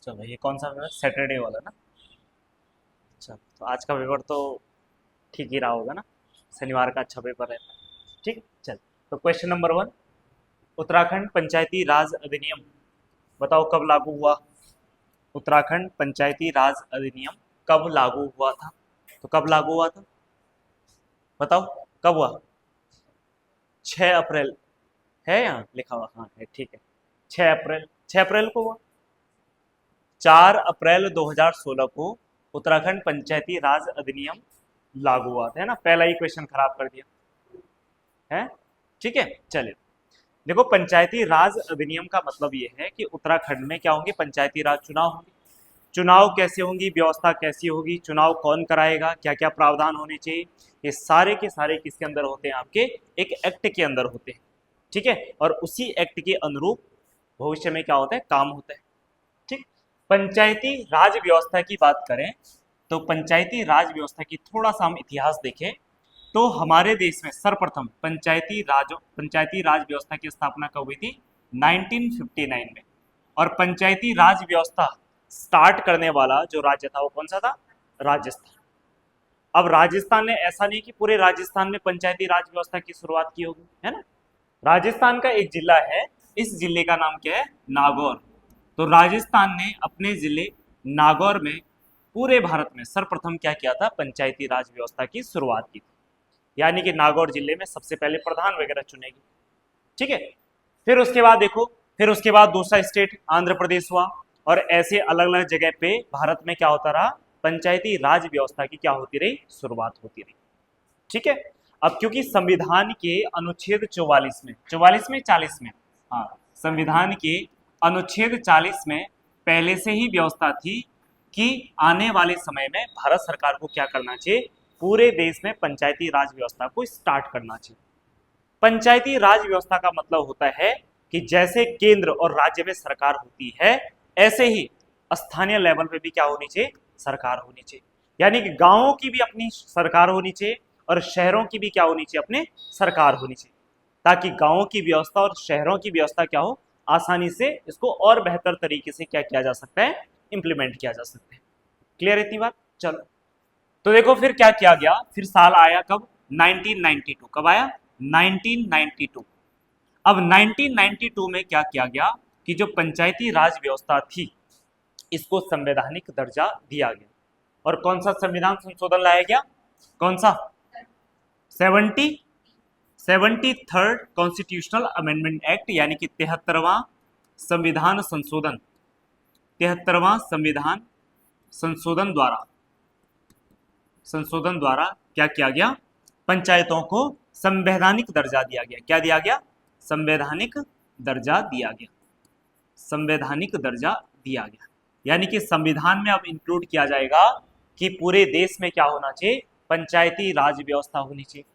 चलो ये कौन सा पेपर, सैटरडे वाला ना। अच्छा तो आज का पेपर तो ठीक ही रहा होगा ना, शनिवार का अच्छा पेपर है। ठीक, चल। तो क्वेश्चन नंबर 1, उत्तराखंड पंचायती राज अधिनियम बताओ कब लागू हुआ। उत्तराखंड पंचायती राज अधिनियम कब लागू हुआ था। तो कब लागू हुआ था बताओ, कब हुआ। 6 अप्रैल, है यहाँ लिखा हुआ, हाँ है, ठीक है। 6 अप्रैल, 6 अप्रैल को हुआ। 4 अप्रैल 2016 को उत्तराखंड पंचायती राज अधिनियम लागू हुआ था, है ना। पहला ही क्वेश्चन खराब कर दिया है। ठीक है, चलिए। देखो पंचायती राज अधिनियम का मतलब ये है कि उत्तराखंड में क्या होंगे, पंचायती राज चुनाव होंगे। चुनाव कैसे होंगी, व्यवस्था कैसी होगी, चुनाव कौन कराएगा, क्या क्या प्रावधान होने चाहिए, ये सारे के सारे किसके अंदर होते हैं, आपके एक एक्ट के अंदर होते हैं। ठीक है, और उसी एक्ट के अनुरूप भविष्य में क्या होता है, काम होता है। ठीक, पंचायती राज व्यवस्था की बात करें तो पंचायती राज व्यवस्था की थोड़ा सा हम इतिहास देखें तो हमारे देश में सर्वप्रथम पंचायती राज व्यवस्था की स्थापना कब हुई थी, 1959 में। और पंचायती राज व्यवस्था स्टार्ट करने वाला जो राज्य था वो कौन सा था, राजस्थान। अब राजस्थान ने, ऐसा नहीं कि पूरे राजस्थान में पंचायती राज व्यवस्था की शुरुआत की होगी, है ना। राजस्थान का एक जिला है, इस जिले का नाम क्या है, नागौर। तो राजस्थान ने अपने जिले नागौर में पूरे भारत में सर्वप्रथम क्या किया था, पंचायती राज व्यवस्था की शुरुआत की थी। यानी कि नागौर जिले में सबसे पहले प्रधान वगैरह चुनेगी। ठीक है, फिर उसके बाद देखो, फिर उसके बाद दूसरा स्टेट आंध्र प्रदेश हुआ। और ऐसे अलग अलग जगह पे भारत में क्या होता रहा, पंचायती राज व्यवस्था की क्या होती रही, शुरुआत होती रही। ठीक है, अब क्योंकि संविधान के अनुच्छेद 44 में, 44 में 40 में, हाँ, संविधान के अनुच्छेद 40 में पहले से ही व्यवस्था थी कि आने वाले समय में भारत सरकार को क्या करना चाहिए, पूरे देश में पंचायती राज व्यवस्था को स्टार्ट करना चाहिए। पंचायती राज व्यवस्था का मतलब होता है कि जैसे केंद्र और राज्य में सरकार होती है, ऐसे ही स्थानीय लेवल पे भी क्या होनी चाहिए, सरकार होनी चाहिए। यानी कि गांवों की भी अपनी सरकार होनी चाहिए और शहरों की भी क्या होनी चाहिए, अपने सरकार होनी चाहिए, ताकि गांवों की व्यवस्था और शहरों की व्यवस्था क्या हो, आसानी से इसको और बेहतर तरीके से क्या किया जा सकता है, इंप्लीमेंट किया जा सकता है। क्लियर इतनी बात, चलो। तो देखो फिर क्या किया गया, फिर साल आया कब, 1992। कब आया, 1992। अब 1992 में क्या किया गया कि जो पंचायती राज व्यवस्था थी इसको संवैधानिक दर्जा दिया गया। और कौन सा संविधान संशोधन लाया गया, कौन सा, 73rd कॉन्स्टिट्यूशनल अमेंडमेंट एक्ट, यानी कि 73वां संविधान संशोधन, 73वां संशोधन द्वारा क्या किया गया, पंचायतों को संवैधानिक दर्जा दिया गया। क्या दिया गया, संवैधानिक दर्जा दिया गया, संवैधानिक दर्जा दिया गया। यानी कि संविधान में अब इंक्लूड किया जाएगा कि पूरे देश में क्या होना चाहिए, पंचायती राज व्यवस्था होनी चाहिए।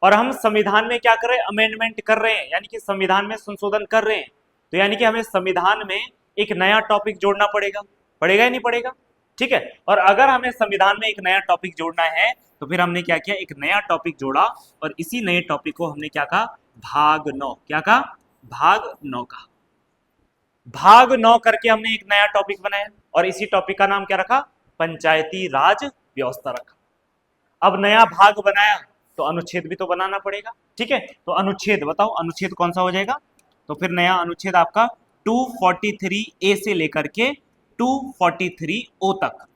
और हम संविधान में क्या कर रहे हैं, अमेंडमेंट कर रहे हैं, यानी कि संविधान में संशोधन कर रहे हैं। तो यानी कि हमें संविधान में एक नया टॉपिक जोड़ना पड़ेगा, पड़ेगा या नहीं पड़ेगा। ठीक है, और अगर हमें संविधान में एक नया टॉपिक जोड़ना है तो फिर हमने क्या किया, एक नया टॉपिक जोड़ा और इसी नए टॉपिक को हमने क्या कहा, भाग 9। क्या कहा, भाग 9 का, भाग 9 करके हमने एक नया टॉपिक बनाया और इसी टॉपिक का नाम क्या रखा, पंचायती राज व्यवस्था रखा। अब नया भाग बनाया तो अनुच्छेद भी तो बनाना पड़ेगा। ठीक है, तो अनुच्छेद बताओ, अनुच्छेद कौन सा हो जाएगा, तो फिर नया अनुच्छेद आपका 243A से लेकर के 243O तक।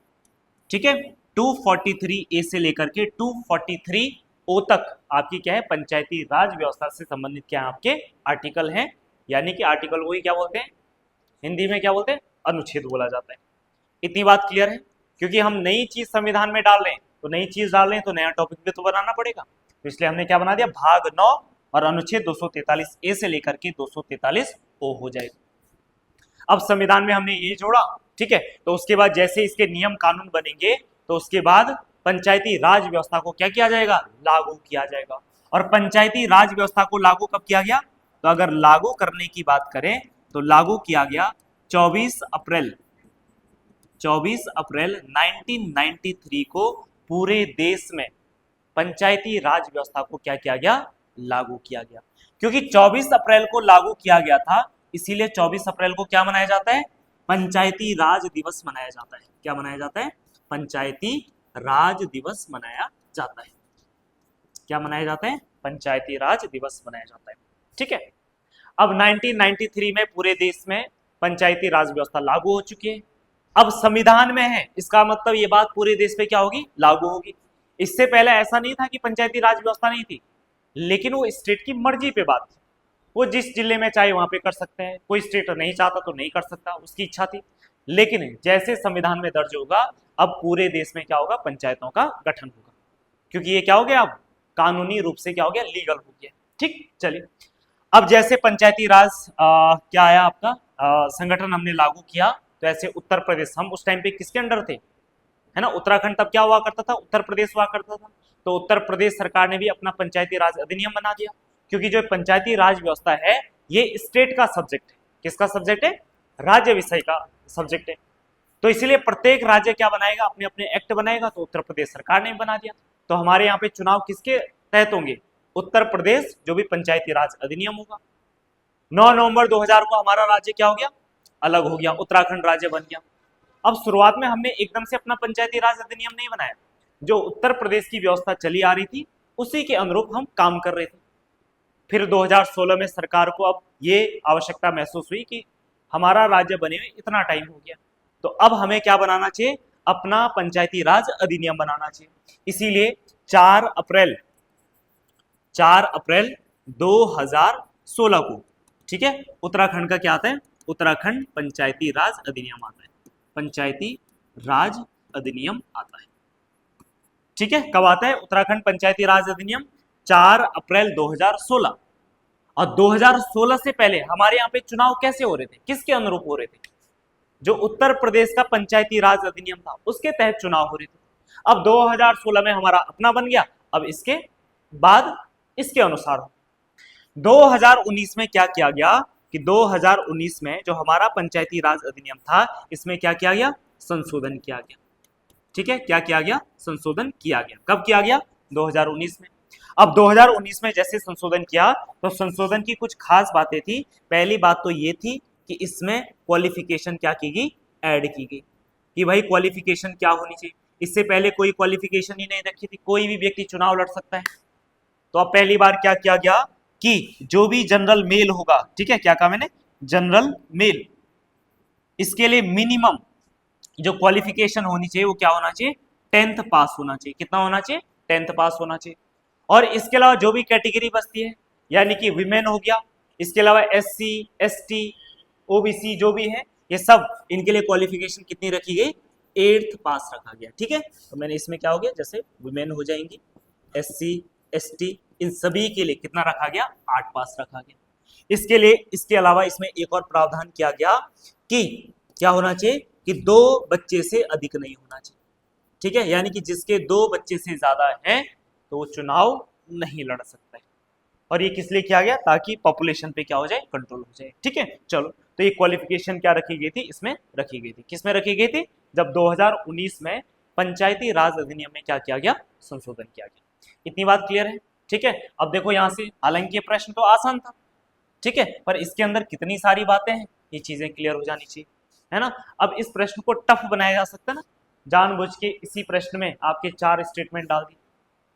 ठीक है, 243A से लेकर के 243O तक आपकी क्या है, पंचायती राज व्यवस्था से संबंधित क्या है, आपके आर्टिकल हैं। यानी कि आर्टिकल को ही क्या बोलते हैं, हिंदी में क्या बोलते हैं, अनुच्छेद बोला जाता है। इतनी बात क्लियर है, क्योंकि हम नई चीज संविधान में डाल रहे हैं, तो नई चीज डाल रहे हैं तो नया टॉपिक भी तो बनाना पड़ेगा। तो इसलिए हमने क्या बना दिया, भाग 9 और अनुच्छेद 243A से लेकर के 243O हो जाएगा। अब संविधान में हमने ये जोड़ा। ठीक है, तो उसके बाद जैसे इसके नियम कानून बनेंगे तो उसके बाद पंचायती राज व्यवस्था को क्या किया जाएगा, लागू किया जाएगा। और पंचायती राज व्यवस्था को लागू कब किया गया, तो अगर लागू करने की बात करें तो लागू किया गया 24 अप्रैल 1993 को पूरे देश में पंचायती राज व्यवस्था को क्या किया गया, लागू किया गया। क्योंकि 24 अप्रैल को लागू किया गया था, इसीलिए 24 अप्रैल को क्या मनाया जाता है, पंचायती राज दिवस मनाया जाता है? क्या मनाया जाता है? पंचायती राज दिवस मनाया जाता है। क्या मनाया जाता है? पंचायती राज दिवस मनाया जाता है। ठीक है। अब 1993 में पूरे देश में पंचायती राज व्यवस्था लागू हो चुकी है। अब संविधान में है, इसका मतलब ये बात पूरे देश पे क्या होगी? लागू होगी। इससे पहले ऐसा नहीं था कि पंचायती राज व्यवस्था नहीं थी, लेकिन वो स्टेट की मर्जी पे बात थी। वो जिस जिले में चाहे वहां पे कर सकते हैं, कोई स्टेट नहीं चाहता तो नहीं कर सकता, उसकी इच्छा थी। लेकिन जैसे संविधान में दर्ज होगा, अब पूरे देश में क्या होगा? पंचायतों का गठन होगा, क्योंकि ये क्या हो गया? अब कानूनी रूप से क्या हो गया? लीगल हो गया। ठीक, चलिए। अब जैसे पंचायती राज क्या आया आपका संगठन हमने लागू किया, तो ऐसे उत्तर प्रदेश, हम उस टाइम पे किसके अंडर थे? है ना, उत्तराखंड तब क्या हुआ करता था? उत्तर प्रदेश हुआ करता था। तो उत्तर प्रदेश सरकार ने भी अपना पंचायती राज अधिनियम बना दिया, क्योंकि जो पंचायती राज व्यवस्था है ये स्टेट का सब्जेक्ट है। किसका सब्जेक्ट है? राज्य विषय का सब्जेक्ट है। तो इसीलिए प्रत्येक राज्य क्या बनाएगा? अपने अपने एक्ट बनाएगा। तो उत्तर प्रदेश सरकार ने बना दिया। तो हमारे यहाँ पे चुनाव किसके तहत होंगे? उत्तर प्रदेश जो भी पंचायती राज अधिनियम होगा। 9 नवंबर 2000 को हमारा राज्य क्या हो गया? अलग हो गया, उत्तराखंड राज्य बन गया। अब शुरुआत में हमने एकदम से अपना पंचायती राज अधिनियम नहीं बनाया, जो उत्तर प्रदेश की व्यवस्था चली आ रही थी उसी के अनुरूप हम काम कर रहे थे। फिर 2016 में सरकार को अब ये आवश्यकता महसूस हुई कि हमारा राज्य बने हुए इतना टाइम हो गया, तो अब हमें क्या बनाना चाहिए? अपना पंचायती राज अधिनियम बनाना चाहिए। इसीलिए 4 अप्रैल 2016 को, ठीक है, उत्तराखंड का क्या आता है? उत्तराखंड पंचायती राज अधिनियम आता है। पंचायती राज अधिनियम आता है। ठीक है, कब आता है? उत्तराखंड पंचायती राज अधिनियम 4 अप्रैल 2016। और 2016 से पहले हमारे यहाँ पे चुनाव कैसे हो रहे थे? किसके अनुरूप हो रहे थे? जो उत्तर प्रदेश का पंचायती राज अधिनियम था उसके तहत चुनाव हो रहे थे। अब 2016 में हमारा अपना बन गया, अब इसके बाद इसके अनुसार 2019 में क्या किया गया कि 2019 में जो हमारा पंचायती राज अधिनियम था, इसमें क्या किया गया? संशोधन किया गया। ठीक है, क्या किया गया? संशोधन किया गया। कब किया गया? 2019 में। अब 2019 में जैसे संशोधन किया, तो संशोधन की कुछ खास बातें थी। पहली बात तो ये थी कि इसमें क्वालिफिकेशन क्या की गई? ऐड की गई कि भाई क्वालिफिकेशन क्या होनी चाहिए। इससे पहले कोई क्वालिफिकेशन ही नहीं रखी थी, कोई भी व्यक्ति चुनाव लड़ सकता है। तो अब पहली बार क्या किया गया कि जो भी जनरल मेल होगा, ठीक है, क्या कहा मैंने? जनरल मेल, इसके लिए मिनिमम जो क्वालिफिकेशन होनी चाहिए वो क्या होना चाहिए? 10th पास होना चाहिए। कितना होना चाहिए? 10th पास होना चाहिए। और इसके अलावा जो भी कैटेगरी बचती है, यानी कि विमेन हो गया, इसके अलावा SC ST OBC जो भी है, ये सब इनके लिए क्वालिफिकेशन कितनी रखी गई? 8th पास रखा गया। ठीक है, तो मैंने इसमें क्या हो गया? जैसे विमेन हो जाएंगी, SC ST, इन सभी के लिए कितना रखा गया? 8 पास रखा गया। इसके लिए इसके अलावा इसमें एक और प्रावधान किया गया कि क्या होना चाहिए कि 2 बच्चे से अधिक नहीं होना चाहिए। ठीक है, यानी कि जिसके 2 बच्चे से ज्यादा हैं तो वो चुनाव नहीं लड़ सकता है। और ये किस लिए किया गया? ताकि पॉपुलेशन पे क्या हो जाए? कंट्रोल हो जाए। ठीक है, चलो, तो ये क्वालिफिकेशन क्या रखी गई थी? इसमें रखी गई थी। किसमें रखी गई थी? जब 2019 में पंचायती राज अधिनियम में क्या किया गया? संशोधन किया गया। इतनी बात क्लियर है? ठीक है, अब देखो यहां से, हालांकि ये प्रश्न तो आसान था, ठीक है, पर इसके अंदर कितनी सारी बातें हैं, ये चीजें क्लियर हो जानी चाहिए, है ना। अब इस प्रश्न को टफ बनाया जा सकता है ना, जानबूझ के इसी प्रश्न में आपके 4 स्टेटमेंट डाल दिए।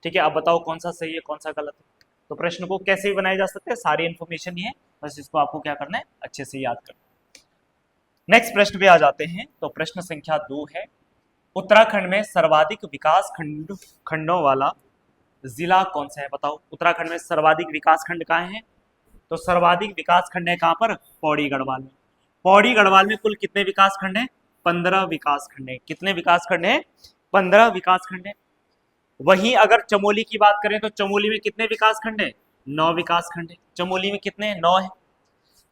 ठीक है, अब बताओ कौन सा सही है कौन सा गलत है। तो प्रश्न को कैसे भी बनाया जा सकता है, सारी इंफॉर्मेशन ही है, बस इसको आपको क्या करना है? अच्छे से याद करना। नेक्स्ट प्रश्न पे आ जाते हैं। तो प्रश्न संख्या 2 है, उत्तराखंड में सर्वाधिक विकास खंडों वाला जिला कौन सा है? बताओ, उत्तराखंड में सर्वाधिक विकास खंड कहाँ है? तो सर्वाधिक विकास खंड है कहां पर? पौड़ी गढ़वाल में। पौड़ी गढ़वाल में कुल कितने विकास खंड है? 15 विकास खंड है। कितने विकास खंड है? 15 विकास खंड है। वहीं अगर चमोली की बात करें तो चमोली में कितने विकास खंड है? 9 विकास खंड है। चमोली में कितने हैं? 9 है।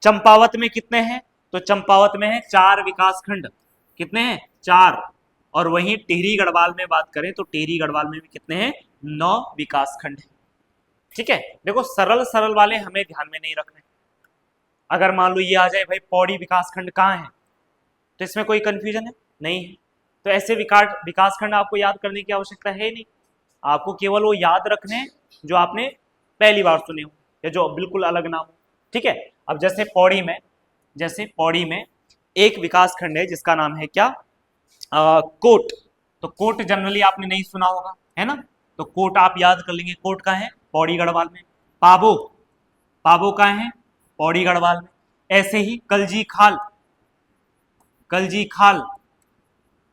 चंपावत में कितने हैं? तो चंपावत में है 4 विकास खंड। कितने हैं? 4। और वहीं टिहरी गढ़वाल में बात करें तो टिहरी गढ़वाल में भी कितने हैं? 9 विकास खंड है। ठीक है, देखो सरल सरल वाले हमें ध्यान में नहीं रखने। अगर मान लो ये आ जाए भाई पौड़ी विकास खंड कहाँ है, तो इसमें कोई कंफ्यूजन है? नहीं है। तो ऐसे विकास खंड आपको याद करने की आवश्यकता है नहीं, आपको केवल वो याद रखने जो आपने पहली बार सुने हो या जो बिल्कुल अलग ना हो। ठीक है, अब जैसे पौड़ी में एक विकास खंड है जिसका नाम है क्या, कोट। तो कोट जनरली आपने नहीं सुना होगा, है ना, तो कोट आप याद कर लेंगे, कोट कहाँ है, पौड़ी गढ़वाल में। पाबो, पाबो कहाँ है, पौड़ी गढ़वाल में। ऐसे ही कलजी खाल, कलजी खाल,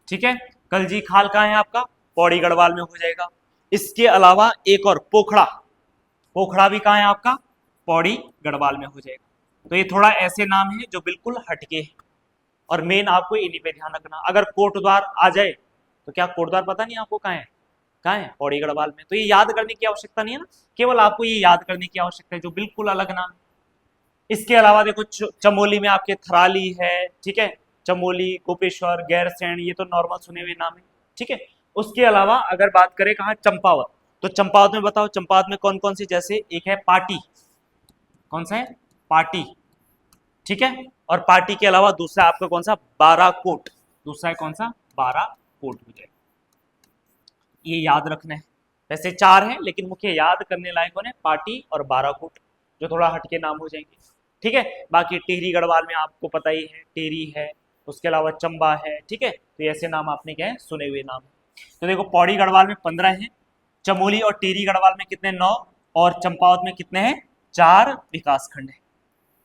ठीक है, कलजी खाल कहाँ है आपका, पौड़ी गढ़वाल में हो जाएगा। इसके अलावा एक और पोखड़ा, पोखड़ा भी कहाँ है आपका, पौड़ी गढ़वाल में हो जाएगा। तो ये थोड़ा ऐसे नाम है जो बिल्कुल हटके हैं, और मेन आपको इन्हीं पे ध्यान रखना। अगर कोटद्वार आ जाए तो क्या कोटद्वार पता नहीं आपको कहाँ है, कहाँ है, पौड़ी गढ़वाल में। तो ये याद करने की आवश्यकता नहीं है ना, केवल आपको ये याद करने की आवश्यकता है जो बिल्कुल अलग नाम है। इसके अलावा देखो चमोली में आपके थराली है, ठीक है, चमोली, गोपेश्वर, गैरसैंण, ये तो नॉर्मल सुने हुए नाम है, ठीक है। उसके अलावा अगर बात करें कहाँ, चंपावत, तो चंपावत में बताओ, चंपावत में कौन कौन सी, जैसे एक है पाटी, कौन सा है, पाटी, ठीक है, और पार्टी के अलावा दूसरा आपका कौन सा, बाराकोट, दूसरा है कौन सा, बाराकोट हो जाएगा। ये याद रखना है, वैसे चार है लेकिन मुख्य याद करने लायक कौन है, पार्टी और बाराकोट, जो थोड़ा हटके नाम हो जाएंगे, ठीक है। बाकी टिहरी गढ़वाल में आपको पता ही है, टिहरी है, उसके अलावा चंबा है, ठीक है, तो ऐसे नाम आपने क्या है, सुने हुए नाम है। तो देखो पौड़ी गढ़वाल में 15 है, चमोली और टिहरी गढ़वाल में कितने, 9, और चंपावत में कितने हैं, 4 विकास खंड है,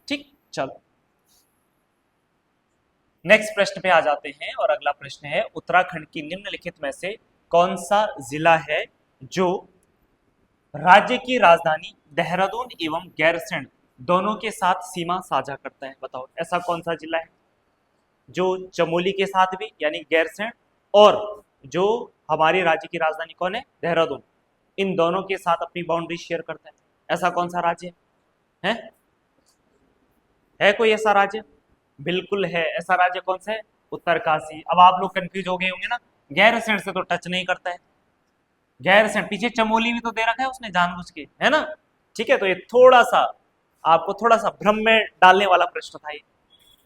ठीक। चलो नेक्स्ट प्रश्न पे आ जाते हैं, और अगला प्रश्न है, उत्तराखंड की निम्नलिखित में से कौन सा जिला है जो राज्य की राजधानी देहरादून एवं गैरसैंण दोनों के साथ सीमा साझा करता है, बताओ ऐसा कौन सा जिला है जो चमोली के साथ भी यानी गैरसैंण, और जो हमारे राज्य की राजधानी कौन है, देहरादून, इन दोनों के साथ अपनी बाउंड्री शेयर करता है, ऐसा कौन सा राज्य है कोई ऐसा राज्य, बिल्कुल है, ऐसा राज्य कौन सा है, उत्तरकाशी। अब आप लोग कंफ्यूज हो गए होंगे ना, गैरसैंण से तो टच नहीं करता है, गैरसैंण पीछे चमोली भी तो दे रखा है उसने जानबूझ के, है ना, ठीक है। तो ये थोड़ा सा आपको थोड़ा सा भ्रम में डालने वाला प्रश्न था ये,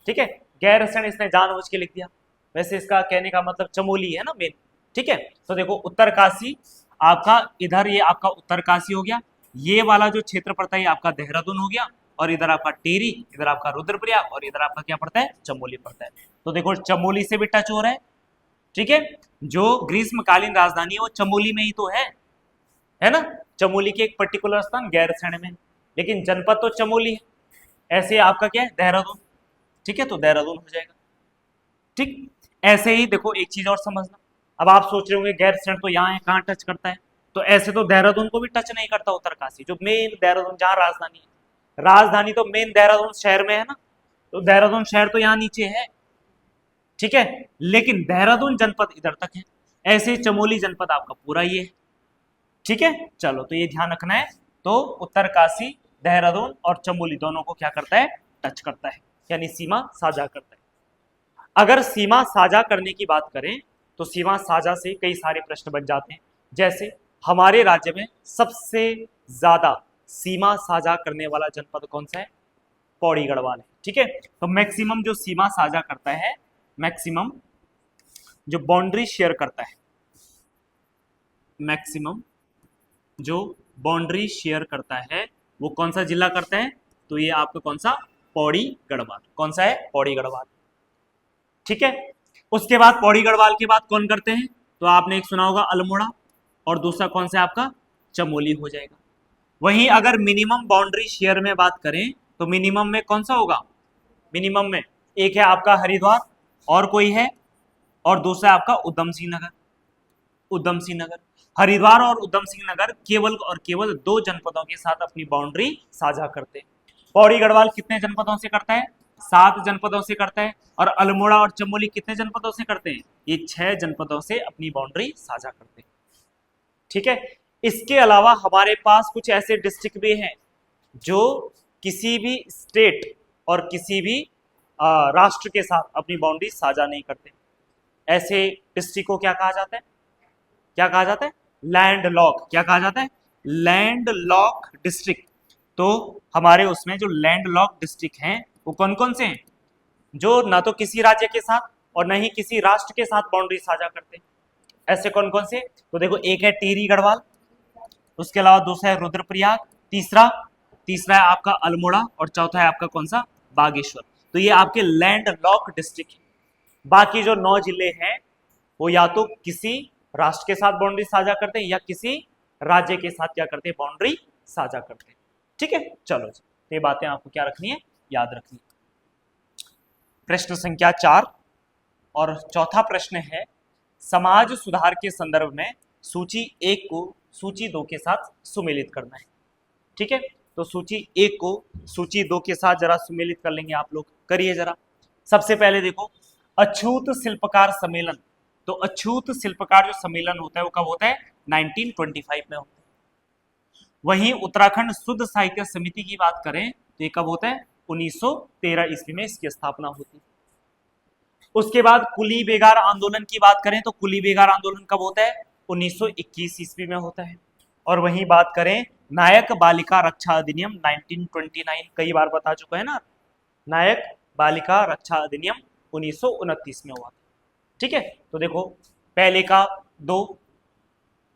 ठीक है, गैरसैंण इसने जानबूझ के लिख दिया, वैसे इसका कहने का मतलब चमोली है ना मेन, ठीक है। तो देखो उत्तरकाशी आपका इधर, ये आपका उत्तरकाशी हो गया, ये वाला जो क्षेत्र पड़ता है आपका देहरादून हो गया, और इधर आपका टिहरी, इधर आपका रुद्रप्रयाग, और इधर आपका क्या पड़ता है, चमोली पड़ता है। तो देखो चमोली से भी टच हो रहा है, ठीक है, जो ग्रीष्मकालीन राजधानी है वो चमोली में ही तो है ना, चमोली के एक पर्टिकुलर स्थान गैरसैंण में, लेकिन जनपद तो चमोली है। ऐसे आपका क्या है, देहरादून, ठीक है, तो देहरादून हो जाएगा, ठीक। ऐसे ही देखो एक चीज और समझना, अब आप सोच रहे होंगे गैरसैंण तो यहाँ है, कहाँ टच करता है, तो ऐसे तो देहरादून को भी टच नहीं करता उत्तरकाशी, जो मेन देहरादून जहाँ राजधानी है, राजधानी तो मेन देहरादून शहर में है ना, तो देहरादून शहर तो यहाँ नीचे है, ठीक है, लेकिन देहरादून जनपद इधर तक है, ऐसे चमोली जनपद आपका पूरा ये है, ठीक है। चलो तो ये ध्यान रखना है, तो उत्तरकाशी, देहरादून और चमोली दोनों को क्या करता है, टच करता है, यानी सीमा साझा करता है। अगर सीमा साझा करने की बात करें तो सीमा साझा से कई सारे प्रश्न बन जाते हैं, जैसे हमारे राज्य में सबसे ज्यादा सीमा साझा करने वाला जनपद कौन सा है, पौड़ी गढ़वाल है, ठीक है। तो मैक्सिमम जो सीमा साझा करता है, मैक्सिमम जो बाउंड्री शेयर करता है, मैक्सिमम जो बाउंड्री शेयर करता है वो कौन सा जिला करता है, तो ये आपका कौन सा, पौड़ी गढ़वाल, कौन सा है, पौड़ी गढ़वाल, ठीक है। उसके बाद पौड़ी गढ़वाल के बाद कौन करते हैं, तो आपने एक सुना होगा अल्मोड़ा, और दूसरा कौन सा आपका, चमोली हो जाएगा। वहीं अगर मिनिमम बाउंड्री शेयर में बात करें तो मिनिमम में कौन सा होगा, मिनिमम में एक है आपका हरिद्वार, और कोई है, और दूसरा आपका उधम सिंह नगर, उधम सिंह नगर। हरिद्वार और उधम सिंह नगर केवल और केवल 2 जनपदों के साथ अपनी बाउंड्री साझा करते हैं। पौड़ी गढ़वाल कितने जनपदों से करता है, 7 जनपदों से करता है, और अल्मोड़ा और चमोली कितने जनपदों से करते हैं, ये 6 जनपदों से अपनी बाउंड्री साझा करते हैं, ठीक है। इसके अलावा हमारे पास कुछ ऐसे डिस्ट्रिक्ट भी हैं जो किसी भी स्टेट और किसी भी राष्ट्र के साथ अपनी बाउंड्री साझा नहीं करते, ऐसे डिस्ट्रिक्ट को क्या कहा जाता है, क्या कहा जाता है, लैंड लॉक, क्या कहा जाता है, लैंड लॉक डिस्ट्रिक्ट। तो हमारे उसमें जो लैंड लॉक डिस्ट्रिक्ट हैं वो कौन कौन से हैं, जो ना तो किसी राज्य के साथ और न ही किसी राष्ट्र के साथ बाउंड्री साझा करते हैं, ऐसे कौन कौन से, तो देखो एक है टिहरी गढ़वाल, उसके अलावा दूसरा है रुद्रप्रयाग, तीसरा है आपका अल्मोड़ा, और चौथा है आपका कौन सा, बागेश्वर। तो ये आपके लैंड लॉक डिस्ट्रिक्ट है। बाकी जो 9 जिले हैं वो या तो किसी राष्ट्र के साथ बाउंड्री साझा करते हैं या किसी राज्य के साथ क्या करते हैं, बाउंड्री साझा करते हैं। ठीक है, चलो जी, ये बातें आपको क्या रखनी है, याद रखनी है। प्रश्न संख्या 4 और चौथा प्रश्न है, समाज सुधार के संदर्भ में सूची 1 को सूची 2 के साथ सुमेलित करना है। ठीक है, तो सूची 1 को सूची 2 के साथ जरा सुमेलित कर लेंगे आप लोग, करिए जरा। सबसे पहले देखो, अछूत शिल्पकार सम्मेलन। तो अछूत शिल्पकार जो सम्मेलन होता है वो कब होता है, 1925 में होता है। वहीं उत्तराखंड शुद्ध साहित्य समिति की बात करें तो ये कब होता है, 1913 ईस्वी में इसकी स्थापना होती है। उसके बाद कुली बेगार आंदोलन की बात करें तो कुली बेगार आंदोलन कब होता है, 1921 ईस्वी में होता है। और वहीं बात करें नायक बालिका रक्षा अधिनियम 1929, कई बार बता चुका है ना, नायक बालिका रक्षा अधिनियम 1929 में हुआ था। ठीक है, तो देखो पहले का 2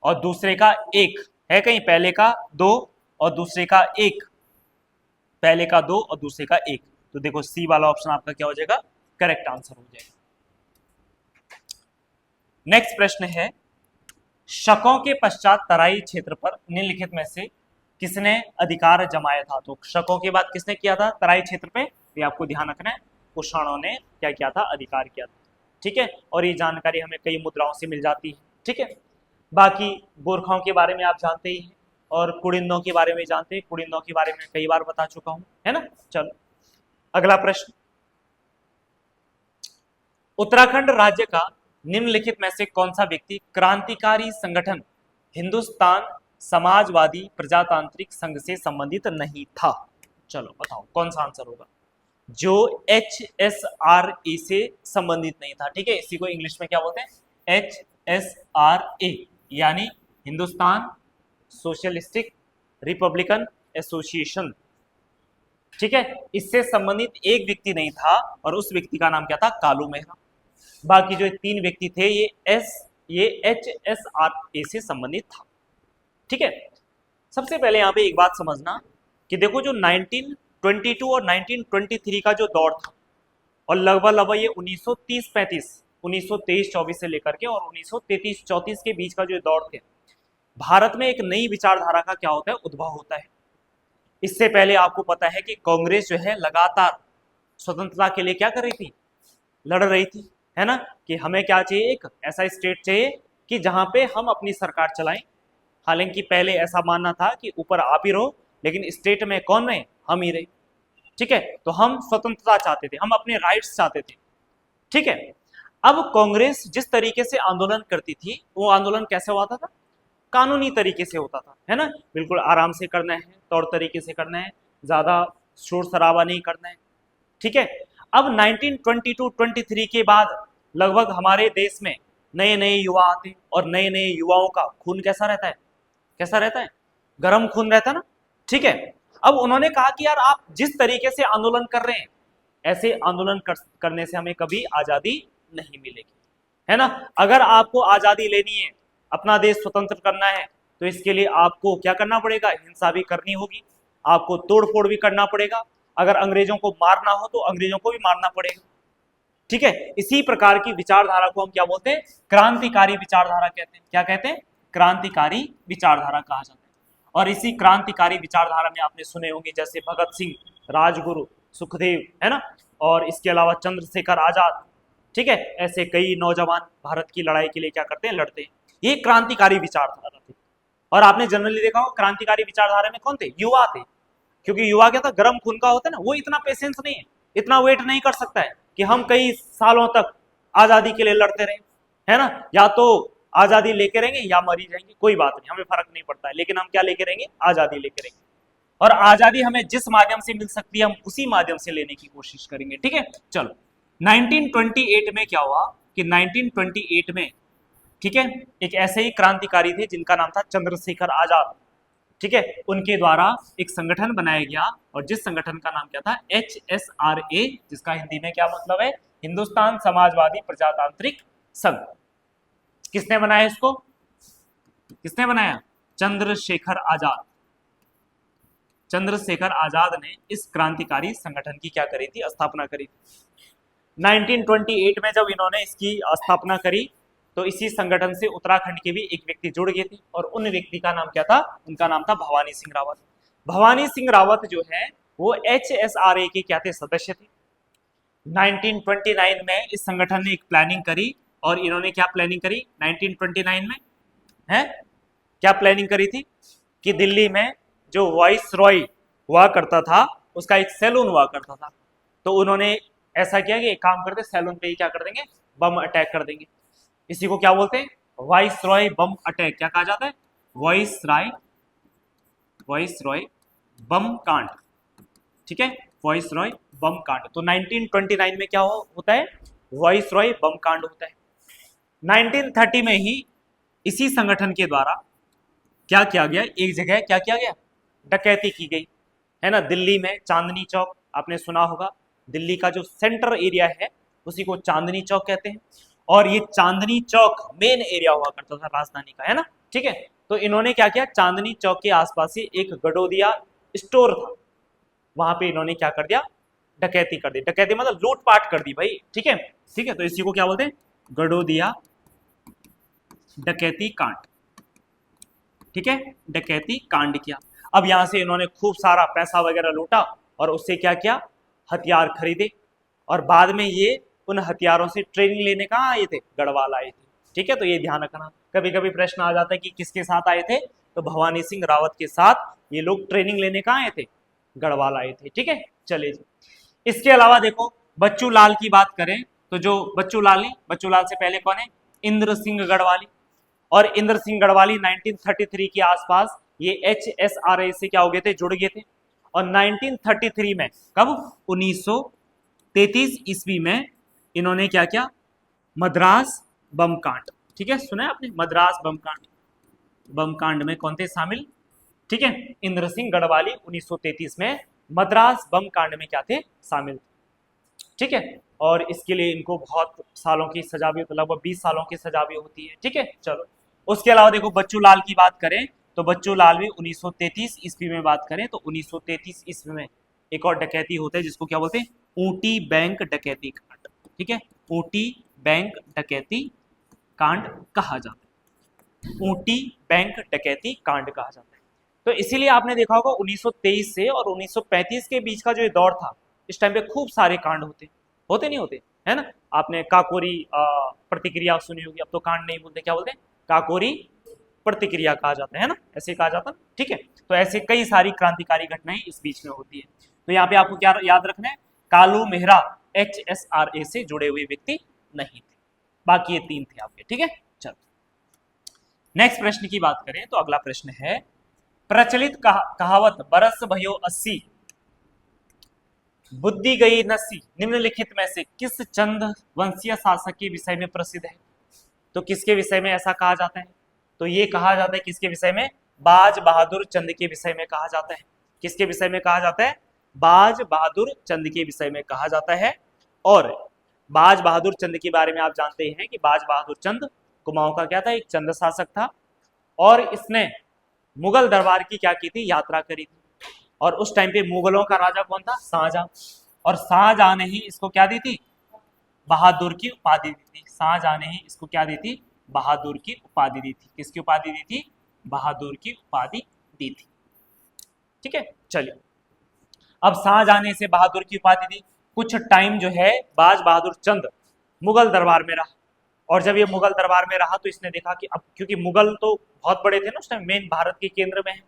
और दूसरे का 1 है, कहीं पहले का 2 और दूसरे का 1, पहले का 2 और दूसरे का 1, तो देखो सी वाला ऑप्शन आपका क्या हो जाएगा, करेक्ट आंसर हो जाएगा। नेक्स्ट प्रश्न है, शकों के पश्चात तराई क्षेत्र पर निम्नलिखित में से किसने अधिकार जमाया था। तो शकों के बाद किसने किया था तराई क्षेत्र पे, ये आपको ध्यान रखना है, कुषाणों ने क्या किया था, अधिकार किया था। ठीक है, और ये जानकारी हमें कई मुद्राओं से मिल जाती है। ठीक है, बाकी गोरखाओं के बारे में आप जानते ही हैं और कुड़िंदों के बारे में जानते हैं, कुड़िंदों के बारे में कई बार बता चुका हूं, है ना। चलो अगला प्रश्न, उत्तराखंड राज्य का निम्नलिखित में से कौन सा व्यक्ति क्रांतिकारी संगठन हिंदुस्तान समाजवादी प्रजातांत्रिक संघ से संबंधित नहीं था। चलो बताओ कौन सा आंसर होगा, जो HSRA से संबंधित नहीं था। ठीक है, इसी को इंग्लिश में क्या बोलते हैं, HSRA, यानी हिंदुस्तान सोशलिस्टिक रिपब्लिकन एसोसिएशन। ठीक है, इससे संबंधित एक व्यक्ति नहीं था और उस व्यक्ति का नाम क्या था, कालू मेहरा। बाकी जो 3 व्यक्ति थे ये HSRA से संबंधित था। ठीक है, सबसे पहले यहां पे एक बात समझना कि देखो जो 1922 और 1923 का जो दौर था और लगभग ये 1930-35, 1923-24 से लेकर के और 1933-34 के बीच का जो दौर थे, भारत में एक नई विचारधारा का क्या होता है, उद्भव होता है। इससे पहले आपको पता है कि कांग्रेस जो है लगातार स्वतंत्रता के लिए क्या कर रही थी, लड़ रही थी, है ना, कि हमें क्या चाहिए, एक ऐसा स्टेट चाहिए कि जहां पे हम अपनी सरकार चलाएं। हालांकि पहले ऐसा मानना था कि ऊपर आप ही रहो लेकिन स्टेट में कौन रहे, हम ही रहे। ठीक है, तो हम स्वतंत्रता चाहते थे, हम अपने राइट्स चाहते थे। ठीक है, अब कांग्रेस जिस तरीके से आंदोलन करती थी वो आंदोलन कैसे होता था, कानूनी तरीके से होता था, है ना, बिल्कुल आराम से करना है, तौर तरीके से करना है, ज्यादा शोर शराबा नहीं करना है। ठीक है, अब 1922-23 के बाद लगभग हमारे देश में नए नए युवा आते और नए नए युवाओं का खून कैसा रहता है, कैसा रहता है, गर्म खून रहता है ना। ठीक है, अब उन्होंने कहा कि यार आप जिस तरीके से आंदोलन कर रहे हैं ऐसे आंदोलन करने से हमें कभी आजादी नहीं मिलेगी, है ना। अगर आपको आजादी लेनी है, अपना देश स्वतंत्र करना है, तो इसके लिए आपको क्या करना पड़ेगा, हिंसा भी करनी होगी, आपको तोड़फोड़ भी करना पड़ेगा, अगर अंग्रेजों को मारना हो तो अंग्रेजों को भी मारना पड़ेगा। ठीक है, इसी प्रकार की विचारधारा को हम क्या बोलते हैं, क्रांतिकारी विचारधारा कहते हैं। क्या कहते हैं, क्रांतिकारी विचारधारा कहा जाता है। और इसी क्रांतिकारी विचारधारा में आपने सुने होंगे जैसे भगत सिंह, राजगुरु, सुखदेव, है ना, और इसके अलावा चंद्रशेखर आजाद। ठीक है, ऐसे कई नौजवान भारत की लड़ाई के लिए क्या करते हैं, लड़ते हैं। ये क्रांतिकारी विचारधारा थी। और आपने जनरली देखा होगा क्रांतिकारी विचारधारा में कौन थे, युवा थे, क्योंकि युवा क्या था, गर्म खून का होता है ना, वो इतना पेशेंस नहीं है, इतना वेट नहीं कर सकता है कि हम कई सालों तक आजादी के लिए लड़ते रहे, है ना। या तो आजादी लेके रहेंगे या मरी जाएंगे, कोई बात नहीं, हमें फर्क नहीं पड़ता है, लेकिन हम क्या लेके रहेंगे, आजादी लेके रहेंगे। और आजादी हमें जिस माध्यम से मिल सकती है हम उसी माध्यम से लेने की कोशिश करेंगे। ठीक है, चलो 1928 में क्या हुआ कि 1928 में, ठीक है, एक ऐसे ही क्रांतिकारी थे जिनका नाम था चंद्रशेखर आजाद। ठीक है, उनके द्वारा एक संगठन बनाया गया और जिस संगठन का नाम क्या था, HSRA, जिसका हिंदी में क्या मतलब है, हिंदुस्तान समाजवादी प्रजातांत्रिक संघ। किसने बनाया इसको, किसने बनाया, चंद्रशेखर आजाद। चंद्रशेखर आजाद ने इस क्रांतिकारी संगठन की क्या करी थी, स्थापना करी थी। 1928 में जब इन्होंने इसकी स्थापना करी तो इसी संगठन से उत्तराखंड के भी एक व्यक्ति जुड़ गए थे और उन व्यक्ति का नाम क्या था, उनका नाम था भवानी सिंह रावत। भवानी सिंह रावत जो है वो HSRA के क्या थे, सदस्य थे। 1929 में इस संगठन ने एक प्लानिंग करी और इन्होंने क्या प्लानिंग करी 1929 में, है क्या प्लानिंग करी थी कि दिल्ली में जो वाइस रॉय हुआ करता था उसका एक सैलून हुआ करता था, तो उन्होंने ऐसा किया कि एक काम करते सैलून पे ही क्या कर देंगे, बम अटैक कर देंगे। इसी को क्या बोलते हैं, वाइस रॉय बम अटैक, क्या कहा जाता है, वाइस रॉय बम कांड, ठीक है, वाइस रॉय बम कांड। तो 1929 में क्या होता है, वाइस रॉय बम कांड होता है। 1930 में ही इसी संगठन के द्वारा क्या किया गया, एक जगह क्या किया गया, डकैती की गई, है ना, दिल्ली में चांदनी चौक, आपने सुना होगा, दिल्ली का जो सेंटर एरिया है उसी को चांदनी चौक कहते हैं। और ये चांदनी चौक मेन एरिया हुआ करता था राजधानी का, है ना, ठीक है। तो इन्होंने क्या किया, चांदनी चौक के आसपास ही एक गडोदिया स्टोर था, वहां पे इन्होंने क्या कर दिया, डकैती कर दी। डकैती मतलब लूटपाट कर दी भाई, ठीक है, ठीक है। तो इसी को क्या बोलते हैं, गडोदिया डकैती कांड, ठीक है, डकैती कांड किया। अब यहां से इन्होंने खूब सारा पैसा वगैरह लूटा और उससे क्या किया, हथियार खरीदे और बाद में ये उन हथियारों से ट्रेनिंग लेने कहाँ आए थे, गढ़वाल आए थे, ठीक है। तो ये ध्यान रखना, कभी कभी प्रश्न आ जाता है कि किसके साथ आए थे, तो भवानी सिंह रावत के साथ ये लोग ट्रेनिंग लेने कहाँ आए थे, गढ़वाल आए थे, ठीक है। चलिए जी, इसके अलावा देखो बच्चू लाल की बात करें तो जो बच्चू लाल नहीं, बच्चू लाल से पहले कौन है, इंद्र सिंह गढ़वाली। और इंद्र सिंह गढ़वाली 1933 के आसपास ये HSRA से क्या हो गए थे, जुड़ गए थे। और 1933 में कब, 1933 ईस्वी में इन्होंने क्या किया, मद्रास बम कांड, ठीक है, सुना है आपने, मद्रास बम कांड। बम कांड में कौन थे शामिल, ठीक है, इंद्र सिंह गढ़वाली 1933 में मद्रास बम कांड में क्या थे, शामिल, ठीक है। और इसके लिए इनको बहुत सालों की सजा भी, लगभग 20 सालों की सजा भी होती है, ठीक है। चलो उसके अलावा देखो बच्चू लाल की बात करें तो बच्चू लाल भी 1933 ईस्वी में बात करें तो 1933 ईस्वी में एक और डकैती होता है जिसको क्या बोलते हैं, ऊटी बैंक डकैती कांड, ठीक है, ऊटी बैंक डकैती कांड कहा जाता है, ऊटी बैंक डकैती कांड कहा जाता है। तो इसीलिए आपने देखा होगा 1923 से और 1935 के बीच का जो दौर था, इस टाइम पे खूब सारे कांड होते नहीं होते, है ना। आपने काकोरी प्रतिक्रिया सुनी होगी, अब तो कांड नहीं बोलते, क्या बोलते हैं, काकोरी प्रतिक्रिया कहा जाता है ना, ऐसे कहा जाता है, ठीक है। तो ऐसे कई सारी क्रांतिकारी घटनाएं इस बीच में होती है। तो यहाँ पे आपको क्या याद रखना है, कालू मेहरा HSRA से जुड़े हुए व्यक्ति नहीं थे, बाकी ये 3 थे आपके, ठीक है। चलो नेक्स्ट प्रश्न की बात करें तो अगला प्रश्न है, प्रचलित कहावत बरस भयो 80 बुद्धि गई नसी निम्नलिखित में से किस चंद वंशीय शासक के विषय में प्रसिद्ध है। तो किसके विषय में ऐसा कहा जाता है, तो ये कहा जाता है किसके विषय में, बाज बहादुर चंद के विषय में कहा जाता है। किसके विषय में कहा जाता है, बाज बहादुर चंद के विषय में कहा जाता है। और बाज बहादुर चंद के बारे में आप जानते हैं कि बाज बहादुर चंद कुमाऊं का क्या था, एक चंद शासक था और इसने मुगल दरबार की क्या की थी, यात्रा करी थी। और उस टाइम पे मुगलों का राजा कौन था, शाहजहां। और शाहजहां ने ही इसको क्या दी थी, बहादुर की उपाधि दी थी। शाहजहां ने ही इसको क्या दी थी, बहादुर की उपाधि दी थी। किसकी उपाधि दी थी, बहादुर की उपाधि दी थी, ठीक है। चलिए अब शाहजहां ने इसे बहादुर की उपाधि दी, कुछ टाइम जो है बाज बहादुर चंद मुगल दरबार में रहा। और जब ये मुगल दरबार में रहा तो इसने देखा कि अब क्योंकि मुगल तो बहुत बड़े थे ना उस टाइम, मेन भारत के केंद्र में है,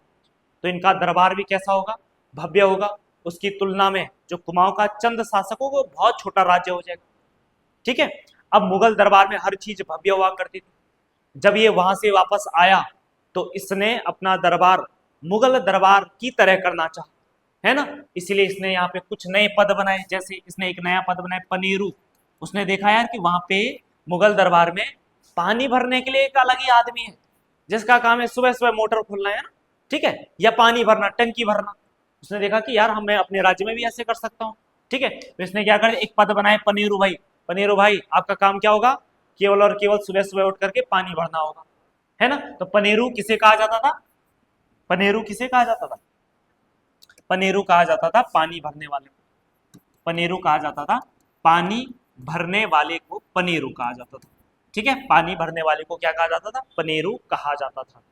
तो इनका दरबार भी कैसा होगा, भव्य होगा। उसकी तुलना में जो कुमाऊं का चंद शासक होगा वो बहुत छोटा राज्य हो जाएगा, ठीक है। अब मुगल दरबार में हर चीज भव्य हुआ करती थी। जब ये वहां से वापस आया तो इसने अपना दरबार मुगल दरबार की तरह करना चाहा, है ना। इसलिए इसने यहाँ पे कुछ नए पद बनाए, जैसे इसने एक नया पद बनाया पनेरू। उसने देखा यार कि वहां पे मुगल दरबार में पानी भरने के लिए एक अलग ही आदमी है जिसका काम है सुबह सुबह मोटर खोलना, है ना, ठीक है, या पानी भरना, टंकी भरना। उसने देखा कि यार मैं अपने राज्य में भी ऐसे कर सकता हूँ, ठीक है। तो इसने क्या कर, एक पद बनाए पनेरू भाई। पनेरू भाई आपका काम क्या होगा, केवल और केवल सुबह सुबह उठ करके पानी भरना होगा, है ना। तो पनेरू किसे कहा जाता था, पनेरू किसे कहा जाता था, पनेरू कहा जाता था पानी भरने वाले को, पनेरू कहा जाता था, पानी भरने वाले को पनेरू कहा जाता था। ठीक है, पानी भरने वाले को क्या कहा जाता था, पनेरू कहा जाता था।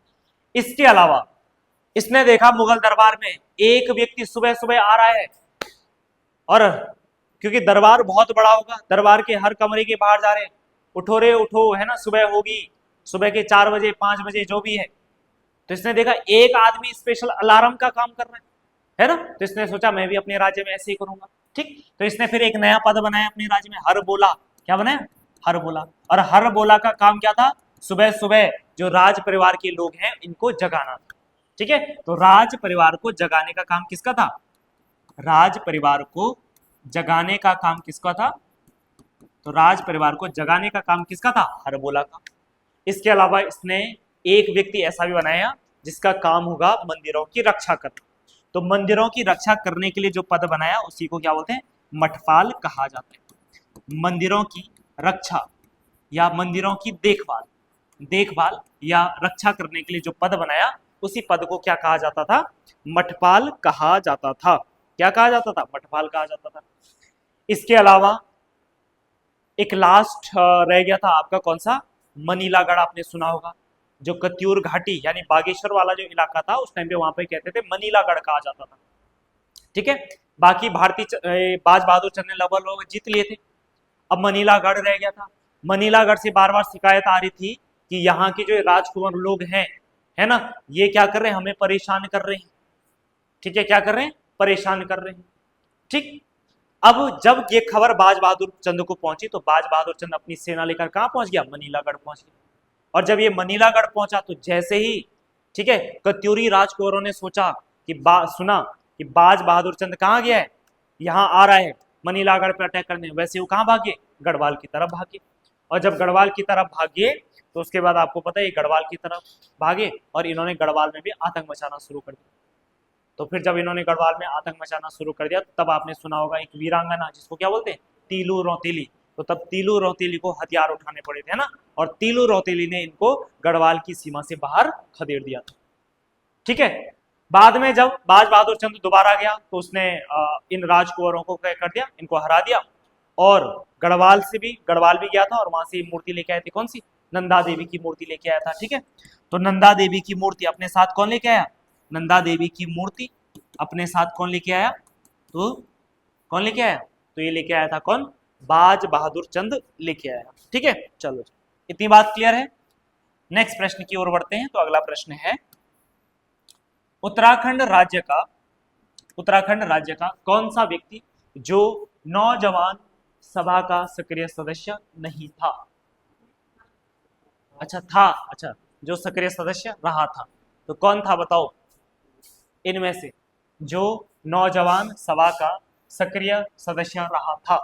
इसके अलावा इसने देखा मुगल दरबार में एक व्यक्ति सुबह सुबह आ रहा है, और क्योंकि दरबार बहुत बड़ा होगा, दरबार के हर कमरे के बाहर जा रहे हैं, उठो रे उठो, है ना, सुबह होगी, सुबह के 4 बजे 5 बजे जो भी है। तो इसने देखा एक आदमी स्पेशल अलार्म का काम कर रहा है ना, तो इसने सोचा मैं भी अपने राज्य में ऐसे ही करूंगा। ठीक, तो इसने फिर एक नया पद बनाया अपने राज्य में, हर बोला। क्या बनाया, हर बोला। और हर बोला का काम क्या था, सुबह सुबह जो राज परिवार के लोग हैं इनको जगाना था। ठीक है, तो राज परिवार को जगाने का काम किसका था, राज परिवार को जगाने का काम किसका था, तो राज परिवार को जगाने का काम किसका था, हर बोला का। इसके अलावा इसने एक व्यक्ति ऐसा भी बनाया जिसका काम होगा मंदिरों की रक्षा करना। तो मंदिरों की रक्षा करने के लिए जो पद बनाया उसी को क्या बोलते हैं, मठपाल कहा जाता है। मंदिरों की रक्षा या मंदिरों की देखभाल, देखभाल या रक्षा करने के लिए जो पद बनाया उसी पद को क्या कहा जाता था, मठपाल कहा जाता था। क्या कहा जाता था, मठपाल कहा जाता था। इसके अलावा एक लास्ट रह गया था आपका, कौन सा, मनीलागढ़। आपने सुना होगा, जो कत्यूर घाटी यानी बागेश्वर वाला जो इलाका था उस टाइम पे वहां पे कहते थे मनीलागढ़ कहा जाता था। ठीक है, बाकी भारतीय बाज बहादुर चंद ने लगभग जीत लिए थे, अब मनीलागढ़ रह गया था। मनीलागढ़ से बार बार शिकायत आ रही थी कि यहाँ के जो राजकुमार लोग हैं, है ना, ये क्या कर रहे हैं, हमें परेशान कर रहे हैं। ठीक है, क्या कर रहे हैं, परेशान कर रहे हैं। ठीक, अब जब ये खबर बाज बहादुर चंद को पहुंची तो बाज बहादुर चंद अपनी सेना लेकर कहां पहुंच गया, मनीलागढ़ पहुंच गया। और जब ये मनीलागढ़ पहुंचा तो जैसे ही, ठीक है, कत्यूरी राजकुमारों ने सोचा कि सुना कि बाज बहादुर चंद कहां गया है, यहां आ रहा है मनीलागढ़ पर अटैक करने, वैसे वो कहां भागे, गढ़वाल की तरफ भागे। और जब गढ़वाल की तरफ भागे तो उसके बाद आपको पता है ये गढ़वाल की तरफ भागे और इन्होंने गढ़वाल में भी आतंक मचाना शुरू कर दिया। तो फिर जब इन्होंने गढ़वाल में आतंक मचाना शुरू कर दिया तब आपने सुना होगा एक वीरांगना जिसको क्या बोलते हैं, तीलू रौतेली। तो तब तीलू रौतेली को हथियार उठाने पड़े थे ना, और तीलू रौतेली ने इनको गढ़वाल की सीमा से बाहर खदेड़ दिया था। ठीक है, बाद में जब बाज बहादुर चंद दोबारा गया तो उसने इन राजकुंवरों को क्या कर दिया, इनको हरा दिया। और गढ़वाल भी गया था और वहां से मूर्ति लेके आए थे, कौन सी, नंदा देवी की मूर्ति लेके आया था। ठीक है, तो नंदा देवी की मूर्ति अपने साथ कौन लेके आया, नंदा देवी की मूर्ति अपने साथ कौन लेके आया, तो कौन लेके आया, तो ये लेके आया था कौन, बाज बहादुर चंद लेके आया। ठीक है, चलो इतनी बात क्लियर है। नेक्स्ट प्रश्न की ओर बढ़ते हैं। तो अगला प्रश्न है, उत्तराखंड राज्य का कौन सा व्यक्ति जो नौजवान सभा का सक्रिय सदस्य नहीं था। अच्छा, जो सक्रिय सदस्य रहा था, तो कौन था बताओ इनमें से, जो नौजवान सभा का सक्रिय सदस्य रहा था,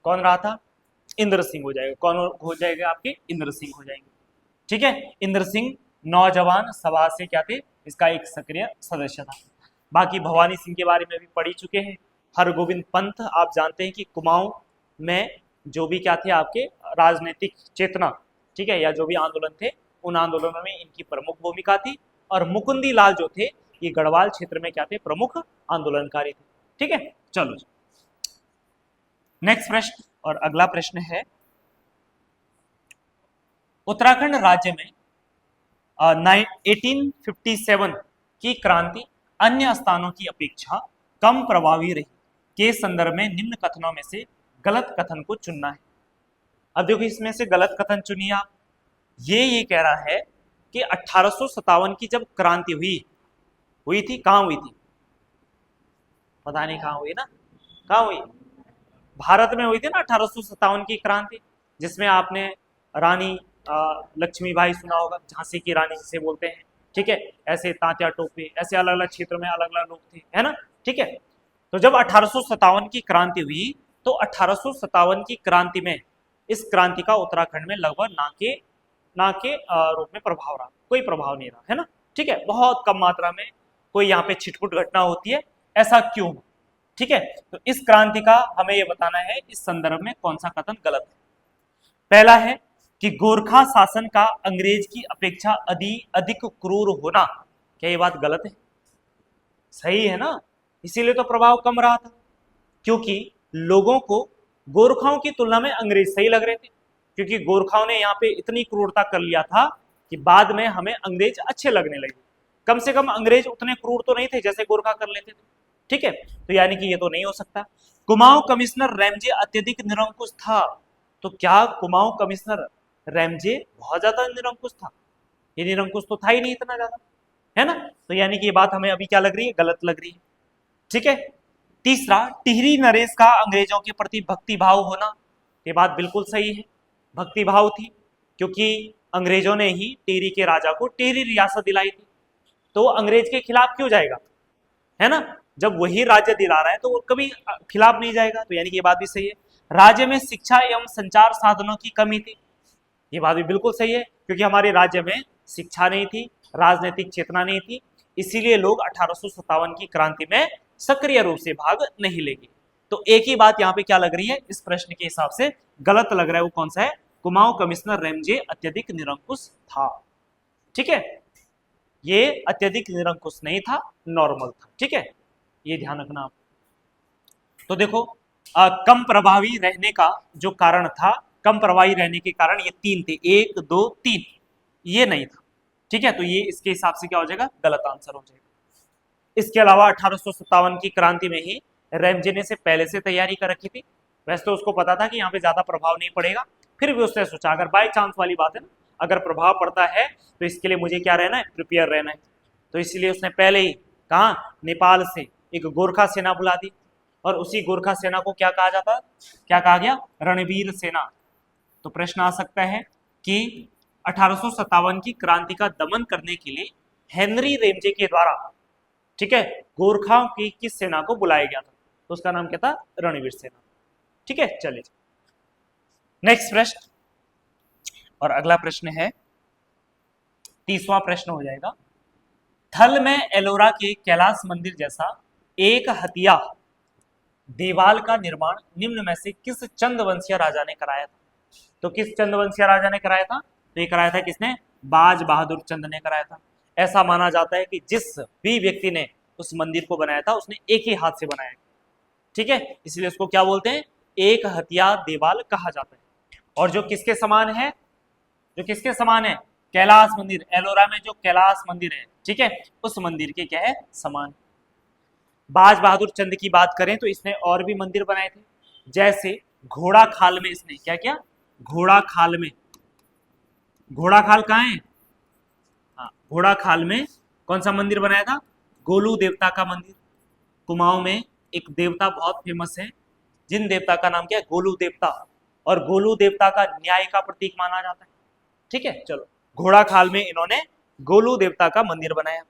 कौन रहा था, इंद्र सिंह हो जाएगा। कौन हो जाएगा, आपके इंद्र सिंह हो जाएंगे। ठीक है, इंद्र सिंह नौजवान सभा से क्या थे, इसका एक सक्रिय सदस्य था। बाकी भवानी सिंह के बारे में भी पढ़ चुके हैं। हरगोविंद पंत, आप जानते हैं कि कुमाऊं में जो भी क्या थे आपके राजनीतिक चेतना, ठीक है, या जो भी आंदोलन थे उन आंदोलनों में इनकी प्रमुख भूमिका थी। और मुकुंदी लाल जो थे ये गढ़वाल क्षेत्र में क्या थे, प्रमुख आंदोलनकारी थे। ठीक है, चलो नेक्स्ट प्रश्न। और अगला प्रश्न है, उत्तराखंड राज्य में 1857 की क्रांति अन्य स्थानों की अपेक्षा कम प्रभावी रही के संदर्भ में निम्न कथनों में से गलत कथन को चुनना है। अब देखो इसमें से गलत कथन चुनिए आप। ये कह रहा है कि 1857 की जब क्रांति हुई थी, कहां हुई थी, पता नहीं कहां हुई ना, कहां हुई, भारत में हुई थी ना 1857 की क्रांति, जिसमें आपने रानी लक्ष्मीबाई सुना होगा, झांसी की रानी जिसे बोलते हैं। ठीक है, ऐसे तांत्या टोपे, ऐसे अलग अलग क्षेत्रों में अलग अलग लोग थे, है ना। ठीक है, तो जब 1857 की क्रांति हुई तो 1857 की क्रांति में इस क्रांति का उत्तराखंड में लगभग ना के रूप में प्रभाव रहा, कोई प्रभाव नहीं रहा, है ना। ठीक है, बहुत कम मात्रा में कोई यहाँ पे छिटपुट घटना होती है, ऐसा क्यों। ठीक है, तो इस क्रांति का हमें यह बताना है इस संदर्भ में कौन सा कथन गलत है। पहला है कि गोरखा शासन का अंग्रेज की अपेक्षा अधिक क्रूर होना, क्या ये बात गलत है, सही है ना, इसीलिए तो प्रभाव कम रहा था, क्योंकि लोगों को गोरखाओं की तुलना में अंग्रेज सही लग रहे थे, क्योंकि गोरखाओं ने यहाँ पे इतनी क्रूरता कर लिया था कि बाद में हमें अंग्रेज अच्छे लगने लगे। कम से कम अंग्रेज उतने क्रूर तो नहीं थे जैसे गोरखा कर लेते थे। ठीक है, तो यानी कि ये तो नहीं हो सकता। कुमाऊं कमिश्नर रैमजे अत्यधिक निरंकुश था, तो क्या कुमाऊं कमिश्नर रैमजे बहुत ज्यादा निरंकुश था? ये निरंकुश तो था ही नहीं इतना ज्यादा, है ना, तो यानी कि ये बात हमें अभी क्या लग रही है, गलत लग रही है। ठीक है, तीसरा, टिहरी नरेश का अंग्रेजों के प्रति भक्ति भाव होना, ये बात बिल्कुल सही है, भक्ति भाव थी, क्योंकि अंग्रेजों ने ही टिहरी के राजा को टिहरी रियासत दिलाई थी, तो अंग्रेज के खिलाफ क्यों जाएगा, है ना, जब वही राज्य दिला रहा है तो वो कभी खिलाफ नहीं जाएगा, तो यानी कि ये बात भी सही है। राज्य में शिक्षा एवं संचार साधनों की कमी थी, ये बात भी बिल्कुल सही है, क्योंकि हमारे राज्य में शिक्षा नहीं थी, राजनीतिक चेतना नहीं थी, इसीलिए लोग 1857 की क्रांति में सक्रिय रूप से भाग नहीं लेंगे। तो एक ही बात यहाँ पे क्या लग रही है, इस प्रश्न के हिसाब से गलत लग रहा है, वो कौन सा है, कुमाऊं कमिश्नर रैमजे अत्यधिक निरंकुश था। ठीक है, ये अत्यधिक निरंकुश नहीं था, नॉर्मल था। ठीक है, ये ध्यान रखना आप। तो देखो, कम प्रभावी रहने का जो कारण था, कम प्रभावी रहने के कारण ये तीन थे, 1 2 3, ये नहीं था। ठीक है, तो ये इसके हिसाब से क्या हो जाएगा, गलत आंसर हो जाएगा। इसके अलावा 1857 की क्रांति में ही रैमजे ने से पहले से तैयारी कर रखी थी, वैसे तो उसको पता था कि यहाँ पे ज्यादा प्रभाव नहीं पड़ेगा, फिर भी उसने सोचा अगर बाई चांस वाली बात है ना, अगर प्रभाव पड़ता है तो इसके लिए मुझे क्या रहना है, प्रिपेयर रहना है, तो इसलिए उसने पहले ही कहा, नेपाल से एक गोरखा सेना बुला दी, और उसी गोरखा सेना को क्या कहा जाता, क्या कहा गया, रणवीर सेना। तो प्रश्न आ सकता है कि 1857 की क्रांति का दमन करने के लिए हेनरी रेमजे के द्वारा, ठीक है, गोरखाओं की किस सेना को बुलाया गया था, तो उसका नाम क्या था, रणवीर सेना। ठीक है, चलिए नेक्स्ट प्रश्न, और अगला प्रश्न है 30वां प्रश्न हो जाएगा। थल में एलोरा के कैलाश मंदिर जैसा एक हथिया देवाल का निर्माण निम्न में से किस चंद्रवंशीय राजा ने कराया था? तो किस चंद्रवंशीय राजा ने कराया था, तो ये कराया था किसने, बाज बहादुर चंद ने कराया था। ऐसा माना जाता है कि जिस भी व्यक्ति ने उस मंदिर को बनाया था उसने एक ही हाथ से बनाया। ठीक है, इसलिए उसको क्या बोलते हैं, एक हथिया देवाल कहा जाता है। और जो किसके समान है, जो किसके समान है, कैलाश मंदिर, एलोरा में जो कैलाश मंदिर है, ठीक है, उस मंदिर के क्या है, समान। बाज बहादुर चंद की बात करें तो इसने और भी मंदिर बनाए थे, जैसे घोड़ा खाल में इसने क्या किया, घोड़ा खाल में, घोड़ा खाल कहाँ है, हाँ, घोड़ा खाल में कौन सा मंदिर बनाया था, गोलू देवता का मंदिर। कुमाऊं में एक देवता बहुत फेमस है, जिन देवता का नाम क्या है, गोलू देवता, और गोलू देवता का न्याय का प्रतीक माना जाता है। ठीक है, चलो, घोड़ा खाल में इन्होंने गोलू देवता का मंदिर बनाया।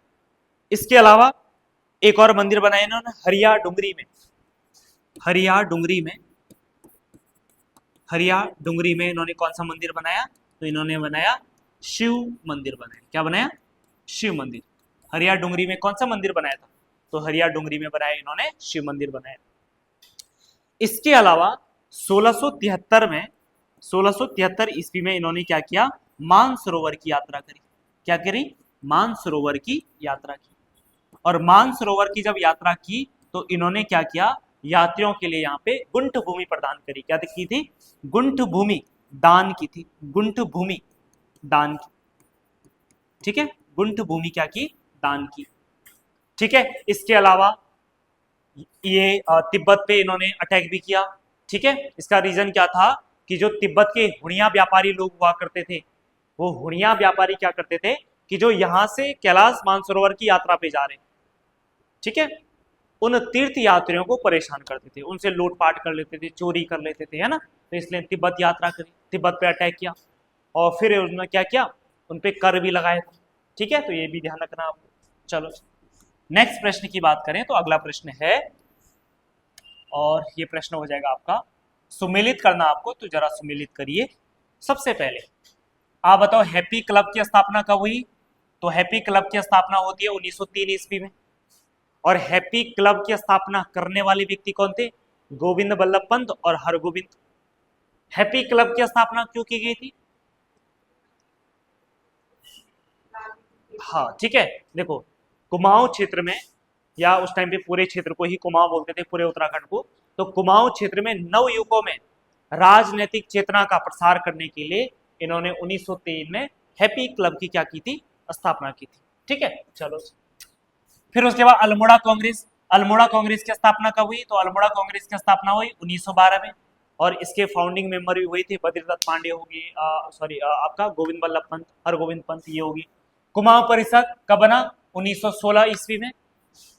इसके अलावा एक और मंदिर बनाया इन्होंने हरिया डुंगरी में, हरिया डुंगरी में, हरिया डुंगरी में इन्होंने कौन सा मंदिर बनाया, तो इन्होंने बनाया शिव मंदिर बनाया। क्या बनाया, शिव मंदिर। हरिया डुंगरी में कौन सा मंदिर बनाया था, तो हरिया डुंगरी में बनाया इन्होंने शिव मंदिर बनाया। इसके अलावा 1673 में, 1673 ईस्वी में इन्होंने क्या किया, मानसरोवर की यात्रा करी। क्या करी, मानसरोवर की यात्रा की। और मानसरोवर की जब यात्रा की तो इन्होंने क्या किया, यात्रियों के लिए यहाँ पे गुंठ भूमि प्रदान करी। क्या की थी, गुंठ भूमि दान की थी, गुंठ भूमि दान की। ठीक है, गुंठ भूमि क्या की, दान की। ठीक है, इसके अलावा ये तिब्बत पे इन्होंने अटैक भी किया। ठीक है, इसका रीजन क्या था कि जो तिब्बत के हुणिया व्यापारी लोग हुआ करते थे, वो हुणिया व्यापारी क्या करते थे कि जो यहां से कैलाश मानसरोवर की यात्रा पे जा रहे हैं, ठीक है, उन तीर्थ यात्रियों को परेशान करते थे, उनसे लूटपाट कर लेते थे, चोरी कर लेते थे, है ना, तो इसलिए तिब्बत यात्रा करी, तिब्बत पे अटैक किया, और फिर उन्होंने क्या किया, उन पे कर भी लगाया था। ठीक है, तो ये भी ध्यान रखना आपको। चलो नेक्स्ट प्रश्न की बात करें तो अगला प्रश्न है, और ये प्रश्न हो जाएगा आपका, सुमेलित करना आपको, तो जरा सुमेलित करिए। सबसे पहले आप बताओ हैप्पी क्लब की स्थापना कब हुई, तो हैप्पी क्लब की स्थापना होती है 1903 ईस्वी में। और हैप्पी क्लब की स्थापना करने वाले व्यक्ति कौन थे, गोविंद बल्लभ पंत और हरगोविंद। हैप्पी क्लब की स्थापना क्यों की गई थी, हाँ ठीक है, देखो कुमाऊं क्षेत्र में या उस टाइम पे पूरे क्षेत्र को ही कुमाऊं बोलते थे, पूरे उत्तराखंड को। तो कुमाऊं क्षेत्र में नवयुवकों में राजनीतिक चेतना का प्रसार करने के लिए इन्होंने 1903 में हैप्पी क्लब की क्या की थी, स्थापना की थी। ठीक है, चलो। फिर उसके बाद अल्मोड़ा कांग्रेस। अल्मोड़ा कांग्रेस की स्थापना कब हुई, तो अल्मोड़ा कांग्रेस की स्थापना हुई 1912 में, और इसके फाउंडिंग मेंबर भी हुए थे बद्रीदत्त पांडे होगी, सॉरी आपका गोविंद बल्लभ पंत, हरगोविंद पंत, ये होगी। कुमाऊं परिषद कब बना, 1916 ईस्वी में।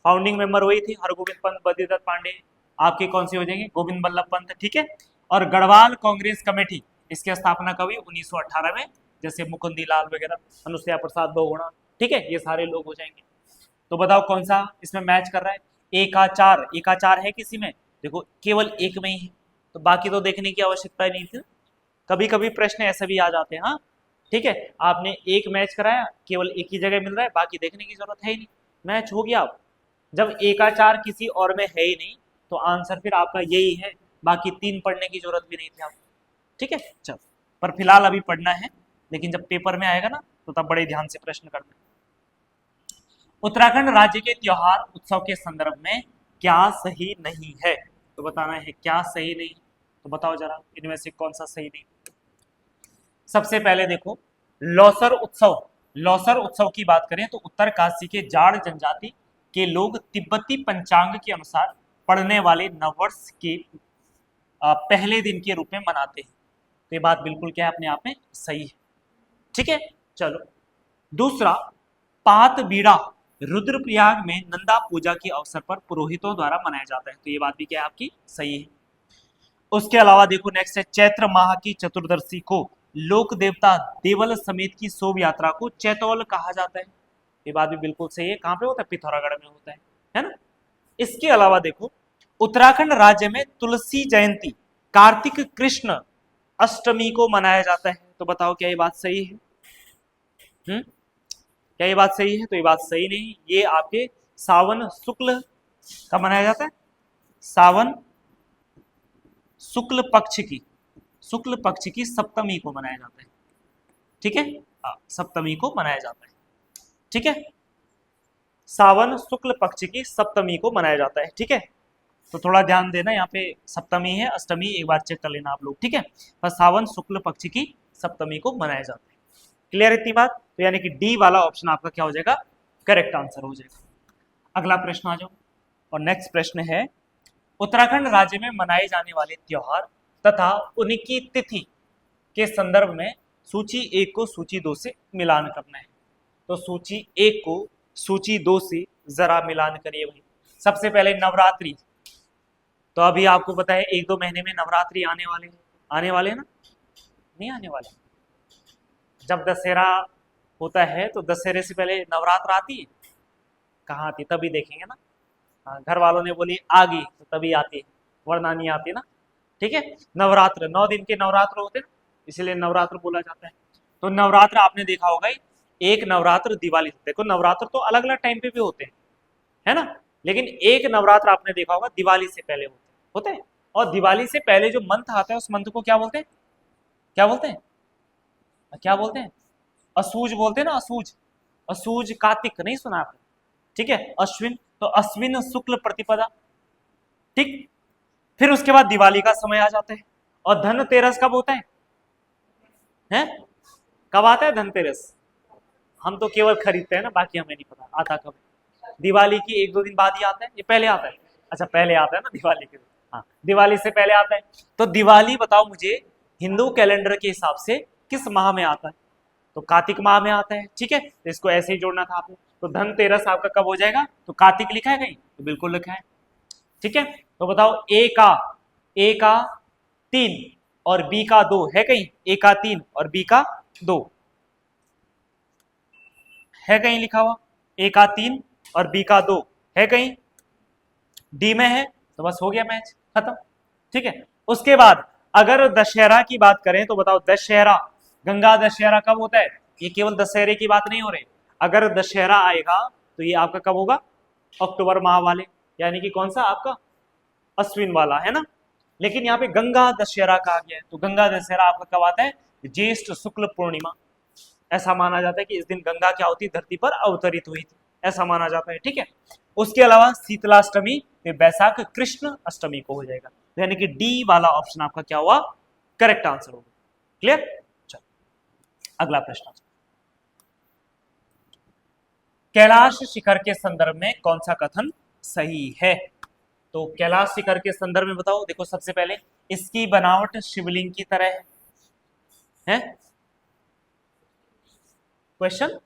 फाउंडिंग मेंबर हुई थी हरगोविंद पंत, बद्रीदत्त पांडे, आपके कौन से हो जाएंगे, गोविंद बल्लभ पंत। ठीक है, और गढ़वाल कांग्रेस कमेटी, इसकी स्थापना कब हुई, 1918 में, जैसे मुकुंदी लाल वगैरह, अनुसुईया प्रसाद बहुगुणा। ठीक है, ये सारे लोग हो जाएंगे। तो बताओ कौन सा इसमें मैच कर रहा है, एकाचार। एकाचार है किसी में, देखो केवल एक में ही है, तो बाकी तो देखने की आवश्यकता ही नहीं थी। कभी कभी प्रश्न ऐसे भी आ जाते हैं। हाँ ठीक है, आपने एक मैच कराया, केवल एक ही जगह मिल रहा है, बाकी देखने की जरूरत है ही नहीं, मैच हो गया। आप जब एकाचार किसी और में है ही नहीं, तो आंसर फिर आपका यही है, बाकी तीन पढ़ने की जरूरत भी नहीं थी आपको। ठीक है, चलो, पर फिलहाल अभी पढ़ना है, लेकिन जब पेपर में आएगा ना, तो तब बड़े ध्यान से प्रश्न करना। उत्तराखंड राज्य के त्योहार उत्सव के संदर्भ में क्या सही नहीं है, तो बताना है क्या सही नहीं। तो बताओ जरा, इनमें से कौन सा सही नहीं। सबसे पहले देखो, लौसर उत्सव। लौसर उत्सव की बात करें तो उत्तरकाशी के जाड़ जनजाति के लोग तिब्बती पंचांग के अनुसार पड़ने वाले नववर्ष के पहले दिन के रूप में मनाते हैं। तो ये बात बिल्कुल क्या है, अपने आप में सही है। ठीक है, चलो। दूसरा, पात बीड़ा रुद्रप्रयाग में नंदा पूजा के अवसर पर पुरोहितों द्वारा मनाया जाता है। तो ये बात भी क्या है, आपकी सही है। उसके अलावा देखो नेक्स्ट है, चैत्र माह की चतुर्दशी को लोक देवता देवल समेत की शोभ यात्रा को चैतौल कहा जाता है। ये बात भी बिल्कुल सही है। कहां पे होता है, पिथौरागढ़ में होता है ना। इसके अलावा देखो, उत्तराखंड राज्य में तुलसी जयंती कार्तिक कृष्ण अष्टमी को मनाया जाता है। तो बताओ क्या ये बात सही है? क्या ये बात सही है? तो ये बात सही नहीं, ये आपके सावन शुक्ल का मनाया जाता है, सावन शुक्ल पक्ष की सप्तमी को मनाया जाता है। ठीक है, सप्तमी को मनाया जाता है। ठीक है, सावन शुक्ल पक्ष की सप्तमी को मनाया जाता है। ठीक है, तो थोड़ा ध्यान देना, यहाँ पे सप्तमी है अष्टमी एक बार चेक कर लेना आप लोग। ठीक है, पर सावन शुक्ल पक्ष की सप्तमी को मनाया जाता है। क्लियर इतनी बात? तो यानी कि डी वाला ऑप्शन आपका क्या हो जाएगा, करेक्ट आंसर हो जाएगा। अगला प्रश्न आ जाओ, और नेक्स्ट प्रश्न है, उत्तराखंड राज्य में मनाए जाने वाले त्योहार तथा उनकी तिथि के संदर्भ में सूची 1 को सूची 2 से मिलान करना है। तो सूची 1 को सूची 2 से जरा मिलान करिए भाई। सबसे पहले नवरात्रि, तो अभी आपको पता है 1-2 महीने में नवरात्रि आने वाले हैं। आने वाले हैं ना, नहीं आने वाले? जब दशहरा होता है तो दशहरे से पहले नवरात्र आती है, कहाँ आती, तभी देखेंगे ना। हाँ, घर वालों ने बोली आ गई तो तभी आती है, वरना नहीं आती ना। ठीक है, नवरात्र 9 दिन के नवरात्र होते हैं, इसलिए नवरात्र बोला जाता है। तो नवरात्र आपने देखा होगा, एक नवरात्र दिवाली, देखो नवरात्र तो अलग अलग टाइम पे भी होते हैं, है ना, लेकिन एक नवरात्र आपने देखा होगा दिवाली से पहले होते हैं। और दिवाली से पहले जो मंथ आता है उस मंथ को क्या बोलते हैं, क्या बोलते हैं, क्या बोलते हैं? असूज बोलते हैं ना, असूज। असूज कार्तिक नहीं सुना आपने? ठीक है, अश्विन, तो अश्विन शुक्ल प्रतिपदा। ठीक, फिर उसके बाद दिवाली का समय आ जाता है। और धनतेरस कब होता है? हैं? कब आता है धनतेरस? हम तो केवल खरीदते हैं ना, बाकी हमें नहीं पता आता कब। दिवाली की 1-2 दिन बाद ही आता है, ये पहले आता है? अच्छा, पहले आता है ना दिवाली के। हाँ, दिवाली से पहले आता है। तो दिवाली बताओ मुझे हिंदू कैलेंडर के हिसाब से किस माह में आता है? तो कार्तिक माह में आता है। ठीक है, तो इसको ऐसे ही जोड़ना था आपने। तो धनतेरस आपका कब हो जाएगा? तो कार्तिक लिखा है कहीं? तो बिल्कुल लिखा है। ठीक है, तो बताओ ए का 3 और बी का 2 है कहीं? ए का 3 और बी का 2 है कहीं लिखा हुआ? ए का 3 और बी का 2 है कहीं? डी में है, तो बस हो गया मैच खत्म। ठीक है, उसके बाद अगर दशहरा की बात करें तो बताओ दशहरा, गंगा दशहरा कब होता है? ये केवल दशहरे की बात नहीं हो रही, अगर दशहरा आएगा तो ये आपका कब होगा? अक्टूबर माह वाले, यानी कि कौन सा आपका? अश्विन वाला, है ना। लेकिन यहाँ पे गंगा दशहरा कहा गया है, तो गंगा दशहरा आपका कब आता है? ज्येष्ठ शुक्ल पूर्णिमा। ऐसा माना जाता है कि इस दिन गंगा क्या होती, धरती पर अवतरित हुई थी। ऐसा माना जाता है, ठीक है। उसके अलावा शीतलाष्टमी बैसाख कृष्ण अष्टमी को हो जाएगा, तो यानी कि डी वाला ऑप्शन आपका क्या हुआ, करेक्ट आंसर होगा। क्लियर। चलो अगला प्रश्न, कैलाश शिखर के संदर्भ में कौन सा कथन सही है। तो कैलाश शिखर के संदर्भ में बताओ। देखो सबसे पहले इसकी बनावट शिवलिंग की तरह है, क्वेश्चन।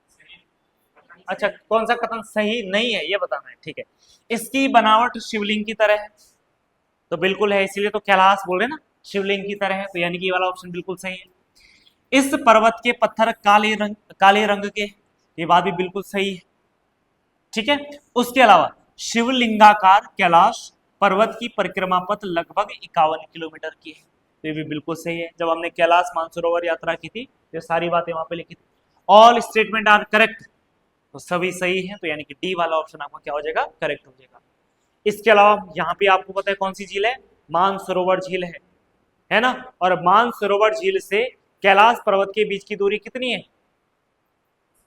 अच्छा, कौन सा कथन सही नहीं है ये बताना है, ठीक है। इसकी बनावट शिवलिंग की तरह है, तो बिल्कुल है, इसीलिए तो कैलाश बोल रहे ना, शिवलिंग की तरह है, तो यानी कि ये वाला ऑप्शन बिल्कुल सही है। इस पर्वत के पत्थर काले रंग के, ये बात भी बिल्कुल सही है, ठीक है। उसके अलावा शिवलिंगाकार कैलाश पर्वत की परिक्रमा पथ लगभग 51 किलोमीटर की है, तो ये भी बिल्कुल सही है। जब हमने कैलाश मानसरोवर यात्रा की थी तो सारी बातें वहां पे लिखी थी। ऑल स्टेटमेंट आर करेक्ट, तो सभी सही है, तो यानी कि डी वाला ऑप्शन आपका क्या हो जाएगा, करेक्ट हो जाएगा। इसके अलावा यहाँ पे आपको पता है कौन सी झील है, मानसरोवर झील है ना। और मानसरोवर झील से कैलाश पर्वत के बीच की दूरी कितनी है,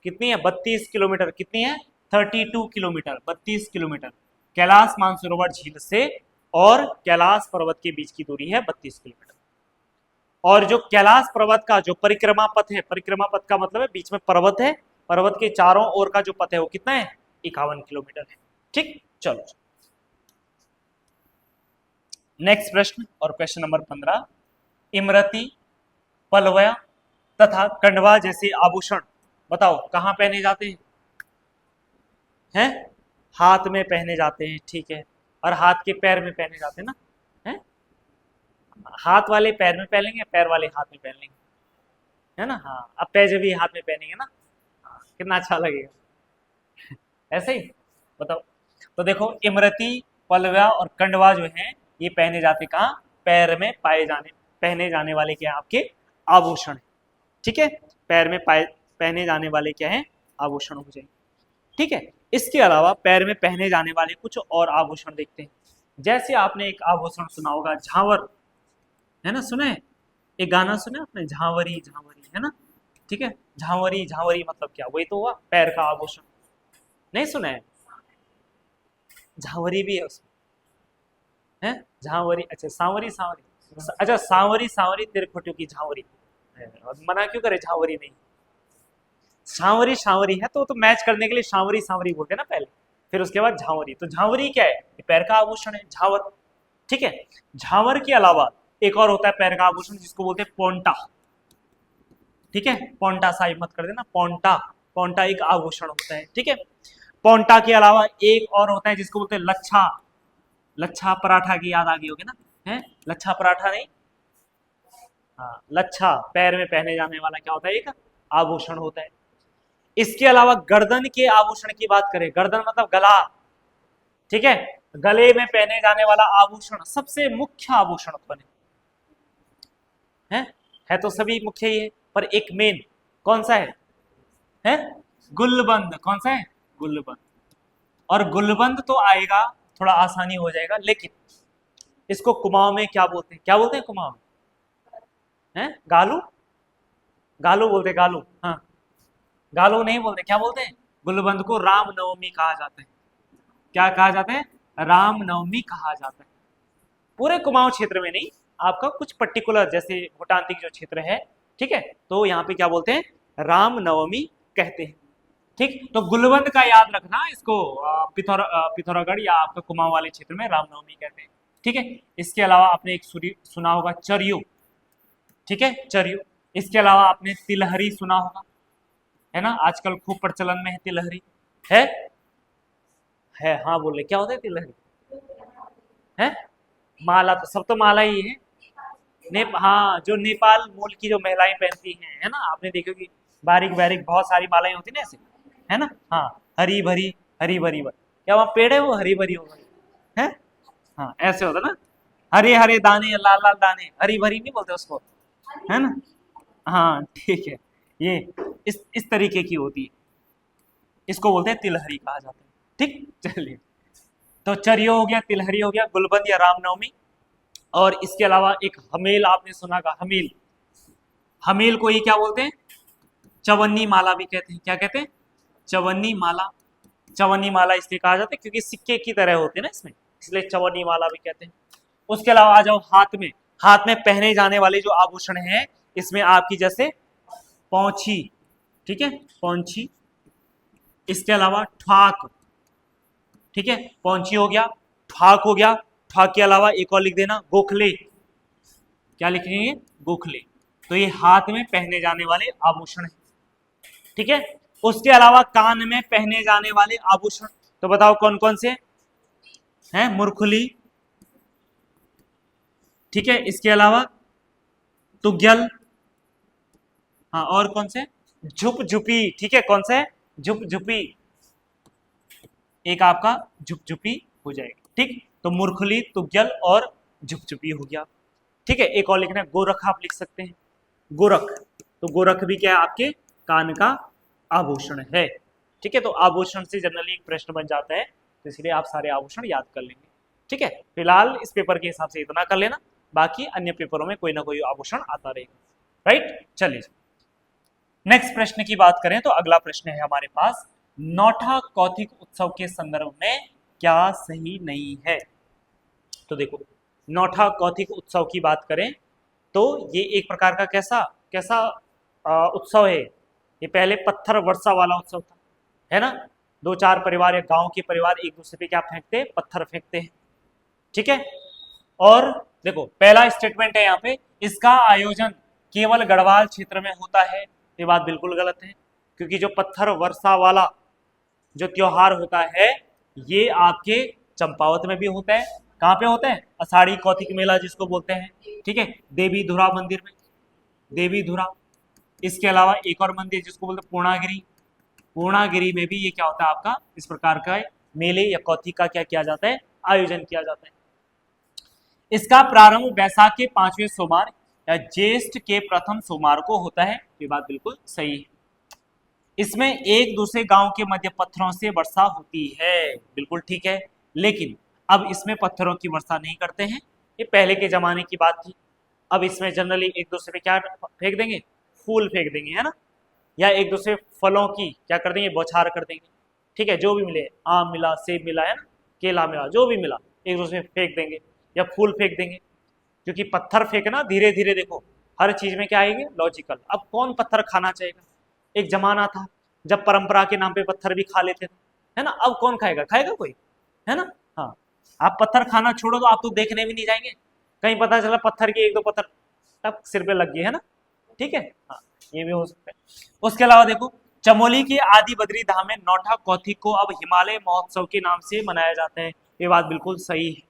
कितनी है, 32 किलोमीटर। कितनी है, 32 किलोमीटर, 32 किलोमीटर कैलाश मानसरोवर झील से और कैलाश पर्वत के बीच की दूरी है 32 किलोमीटर। और जो कैलाश पर्वत का जो परिक्रमा पथ है, परिक्रमा पथ का मतलब है बीच में पर्वत है, पर्वत के चारों ओर का जो पथ है वो कितना है, 51 किलोमीटर है, ठीक। चलो नेक्स्ट प्रश्न, और क्वेश्चन नंबर 15, इमरती, पलवया तथा कंडवा जैसे आभूषण बताओ कहाँ पहने जाते हैं, हाथ में पहने जाते हैं, ठीक है। और हाथ के पैर में पहने जाते हैं ना, हैं, हाथ वाले पैर में पहनेंगे, पैर वाले हाथ में पहन लेंगे, है ना। हाँ, अब पैजे भी हाथ में पहनेंगे ना, हाँ, कितना अच्छा लगेगा ऐसे ही बताओ। तो देखो इमरती, पलवा और कंडवा जो है ये पहने जाते कहाँ, पैर में पहने जाने वाले क्या आपके आभूषण है, ठीक है। पैर में पहने जाने वाले क्या है, आभूषण हो जाएंगे, ठीक है। इसके अलावा पैर में पहने जाने वाले कुछ और आभूषण देखते हैं। जैसे आपने एक आभूषण सुना होगा झांवर, है ना, सुना है, एक गाना सुना आपने, झांवरी झांवरी, है ना, ठीक है। झांवरी झांवरी मतलब क्या, वही तो हुआ पैर का आभूषण, नहीं सुना है, झांवरी भी है उसमें, है झांवरी। अच्छा सांवरी सांवरी, अच्छा सांवरी सांवरी तेरे खोटियों की झांवरी, मना क्यों करे, झांवरी नहीं, सांवरी सांवरी है तो मैच करने के लिए सांवरी सांवरी बोलते ना पहले, फिर उसके बाद झांवरी। तो झांवरी क्या है, पैर का आभूषण है झावर, ठीक है। झावर के अलावा एक और होता है पैर का आभूषण जिसको बोलते हैं पोंटा, ठीक है। पोंटा साहिब मत कर देना, पोंटा, पोंटा एक आभूषण होता है, ठीक है। पोंटा के अलावा एक और होता है जिसको बोलते हैं लच्छा, लच्छा पराठा की याद आ गई होगी ना, है लच्छा पराठा नहीं, हाँ लच्छा पैर में पहने जाने वाला क्या होता है, एक आभूषण होता है। इसके अलावा गर्दन के आभूषण की बात करें, गर्दन मतलब गला, ठीक है, गले में पहने जाने वाला आभूषण सबसे मुख्य आभूषण बने है तो सभी मुख्य ही है, पर एक मेन कौन सा है गुलबंद, कौन सा है, गुलबंद। और गुलबंद तो आएगा, थोड़ा आसानी हो जाएगा, लेकिन इसको कुमाऊं में क्या बोलते हैं, क्या बोलते हैं कुमाऊं में, है गालू, गालू बोलते, गालू, हाँ गालू नहीं बोलते, क्या बोलते हैं, गुलबंद को रामनवमी कहा जाता है, क्या कहा जाता है, रामनवमी कहा जाता है। पूरे कुमाऊं क्षेत्र में नहीं, आपका कुछ पर्टिकुलर जैसे भूटांतिक जो क्षेत्र है, ठीक है, तो यहाँ पे क्या बोलते हैं, रामनवमी कहते हैं, ठीक। तो गुलबंद का याद रखना, इसको पिथौरागढ़ या आपका कुमाऊं वाले क्षेत्र में रामनवमी कहते हैं, ठीक है। इसके अलावा आपने एक सुना होगा चरियो, ठीक है, चरियो। इसके अलावा आपने तिलहरी सुना होगा, है ना, आजकल खूब प्रचलन में है तिलहरी, है हाँ बोले, क्या होता है तिलहरी, है माला, तो सब तो माला ही है, हाँ जो नेपाल मूल की जो महिलाएं पहनती हैं, है ना, आपने देखो कि बारीक बारीक बहुत सारी मालाएं होती ना ऐसे, है ना, हाँ हरी भरी, हरी भरी क्या वहाँ पेड़ है वो हरी भरी हो गई है, हाँ ऐसे होता ना, हरे हरे दाने लाल लाल दाने, हरी भरी नहीं बोलते उसको, है ना, हाँ ठीक है, ये इस तरीके की होती है, इसको बोलते हैं तिलहरी कहा जाता है, ठीक। चलिए, तो चरियो हो गया, तिलहरी हो गया, गुलबंद या रामनवमी। और इसके अलावा एक हमेल आपने सुना का, हमेल, हमेल को ही क्या बोलते हैं, चवन्नी माला भी कहते हैं, क्या कहते हैं, चवन्नी माला, चवन्नी माला इसलिए कहा जाता है क्योंकि सिक्के की तरह होते हैं ना इसमें, इसलिए चवन्नी माला भी कहते हैं। उसके अलावा आ जाओ हाथ में पहने जाने वाले जो आभूषण हैं, इसमें आपकी जैसे पौंची, ठीक है, पौंची। इसके अलावा ठाक, ठीक है, पौंची हो गया, ठाक हो गया। ठाक के अलावा एक और लिख देना, गोखले। क्या लिखेंगे? गोखले। तो ये हाथ में पहने जाने वाले आभूषण है, ठीक है। उसके अलावा कान में पहने जाने वाले आभूषण, तो बताओ कौन कौन से हैं? मुरखुली, ठीक है। इसके अलावा तुग्यल, हाँ, और कौन से? झुपझुपी, ठीक है। कौन सा है? झुपझुपी। एक आपका झुपझुपी हो जाएगी, ठीक। तो मुरखुली, तुग्यल और झुपझुपी हो गया, ठीक है। एक और लिखना है गोरख, आप लिख सकते हैं गोरख। तो गोरख भी क्या है? आपके कान का आभूषण है, ठीक है। तो आभूषण से जनरली एक प्रश्न बन जाता है, तो इसलिए आप सारे आभूषण याद कर लेंगे, ठीक है। फिलहाल इस पेपर के हिसाब से इतना कर लेना, बाकी अन्य पेपरों में कोई ना कोई आभूषण आता रहेगा, राइट। चलिए नेक्स्ट प्रश्न की बात करें तो अगला प्रश्न है हमारे पास, नौठा कौथिक उत्सव के संदर्भ में क्या सही नहीं है। तो देखो, नौठा कौथिक उत्सव की बात करें तो ये एक प्रकार का कैसा कैसा उत्सव है। ये पहले पत्थर वर्षा वाला उत्सव था, है ना। दो चार परिवार या गांव के परिवार एक दूसरे पे क्या फेंकते हैं? पत्थर फेंकते हैं, ठीक है। और देखो पहला स्टेटमेंट है यहाँ पे, इसका आयोजन केवल गढ़वाल क्षेत्र में होता है। ये बात बिल्कुल गलत है, क्योंकि जो पत्थर वर्षा वाला जो त्योहार होता है ये आपके चंपावत में भी होता है। कहाँ पे होता है? आषाढ़ी कौथिक मेला जिसको बोलते हैं, ठीक है। देवी धुरा मंदिर में, देवी धुरा। इसके अलावा एक और मंदिर जिसको बोलते हैं पूर्णागिरी, पूर्णागिरी में भी ये क्या होता है आपका? इस प्रकार का मेले या कौथिक का क्या किया जाता है? आयोजन किया जाता है। इसका प्रारंभ बैसाख के 5वें सोमवार या ज्येष्ठ के प्रथम सोमवार को होता है। ये बात बिल्कुल सही है। इसमें एक दूसरे गांव के मध्य पत्थरों से वर्षा होती है, बिल्कुल ठीक है। लेकिन अब इसमें पत्थरों की वर्षा नहीं करते हैं, ये पहले के जमाने की बात थी। अब इसमें जनरली एक दूसरे पे क्या फेंक देंगे? फूल फेंक देंगे, है ना, या एक दूसरे फलों की क्या कर देंगे? बौछार कर देंगे, ठीक है। जो भी मिले, आम मिला, सेब मिला, है ना, केला मिला, जो भी मिला एक दूसरे पे फेंक देंगे या फूल फेंक देंगे। क्योंकि पत्थर फेंकना धीरे धीरे, देखो हर चीज में क्या आएगी? लॉजिकल। अब कौन पत्थर खाना चाहेगा? एक जमाना था जब परंपरा के नाम पे पत्थर भी खा लेते थे, है ना। अब कौन खाएगा? खाएगा कोई? है ना। हाँ, आप पत्थर खाना छोड़ो तो आप तो देखने भी नहीं जाएंगे, कहीं पता चला पत्थर की एक दो पत्थर तब सिर पे लग गई, है ना, ठीक है। हाँ, ये भी हो सकता है। उसके अलावा देखो, चमोली के आदि बद्री धाम में नौठा कौथिक को अब हिमालय महोत्सव के नाम से मनाया जाता है। ये बात बिल्कुल सही है,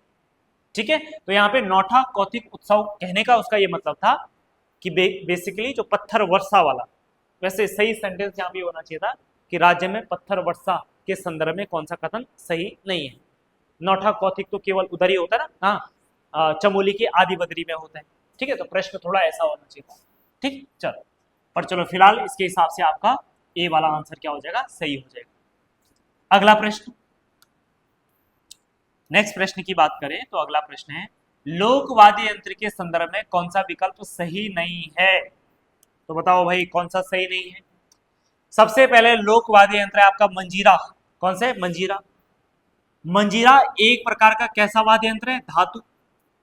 ठीक है। तो यहाँ पे नौठा कौथिक उत्सव कहने का उसका ये मतलब था कि बेसिकली जो पत्थर वर्षा वाला, वैसे सही सेंटेंस यहाँ पे होना चाहिए था कि राज्य में पत्थर वर्षा के संदर्भ में कौन सा कथन सही नहीं है। नौठा कौथिक तो केवल उधर ही होता है ना, हाँ, चमोली के आदि बद्री में होता है, ठीक है। तो प्रश्न थोड़ा ऐसा होना चाहिए था, ठीक। चलो, पर चलो फिलहाल इसके हिसाब से आपका ए वाला आंसर क्या हो जाएगा? सही हो जाएगा। अगला प्रश्न, नेक्स्ट प्रश्न की बात करें तो अगला प्रश्न है, लोक वाद्य यंत्र के संदर्भ में कौन सा विकल्प सही नहीं है। तो बताओ भाई कौन सा सही नहीं है। सबसे पहले लोक वाद्य यंत्र है आपका मंजीरा। कौन सा है? मंजीरा। मंजीरा एक प्रकार का कैसा वाद्य यंत्र है? धातु।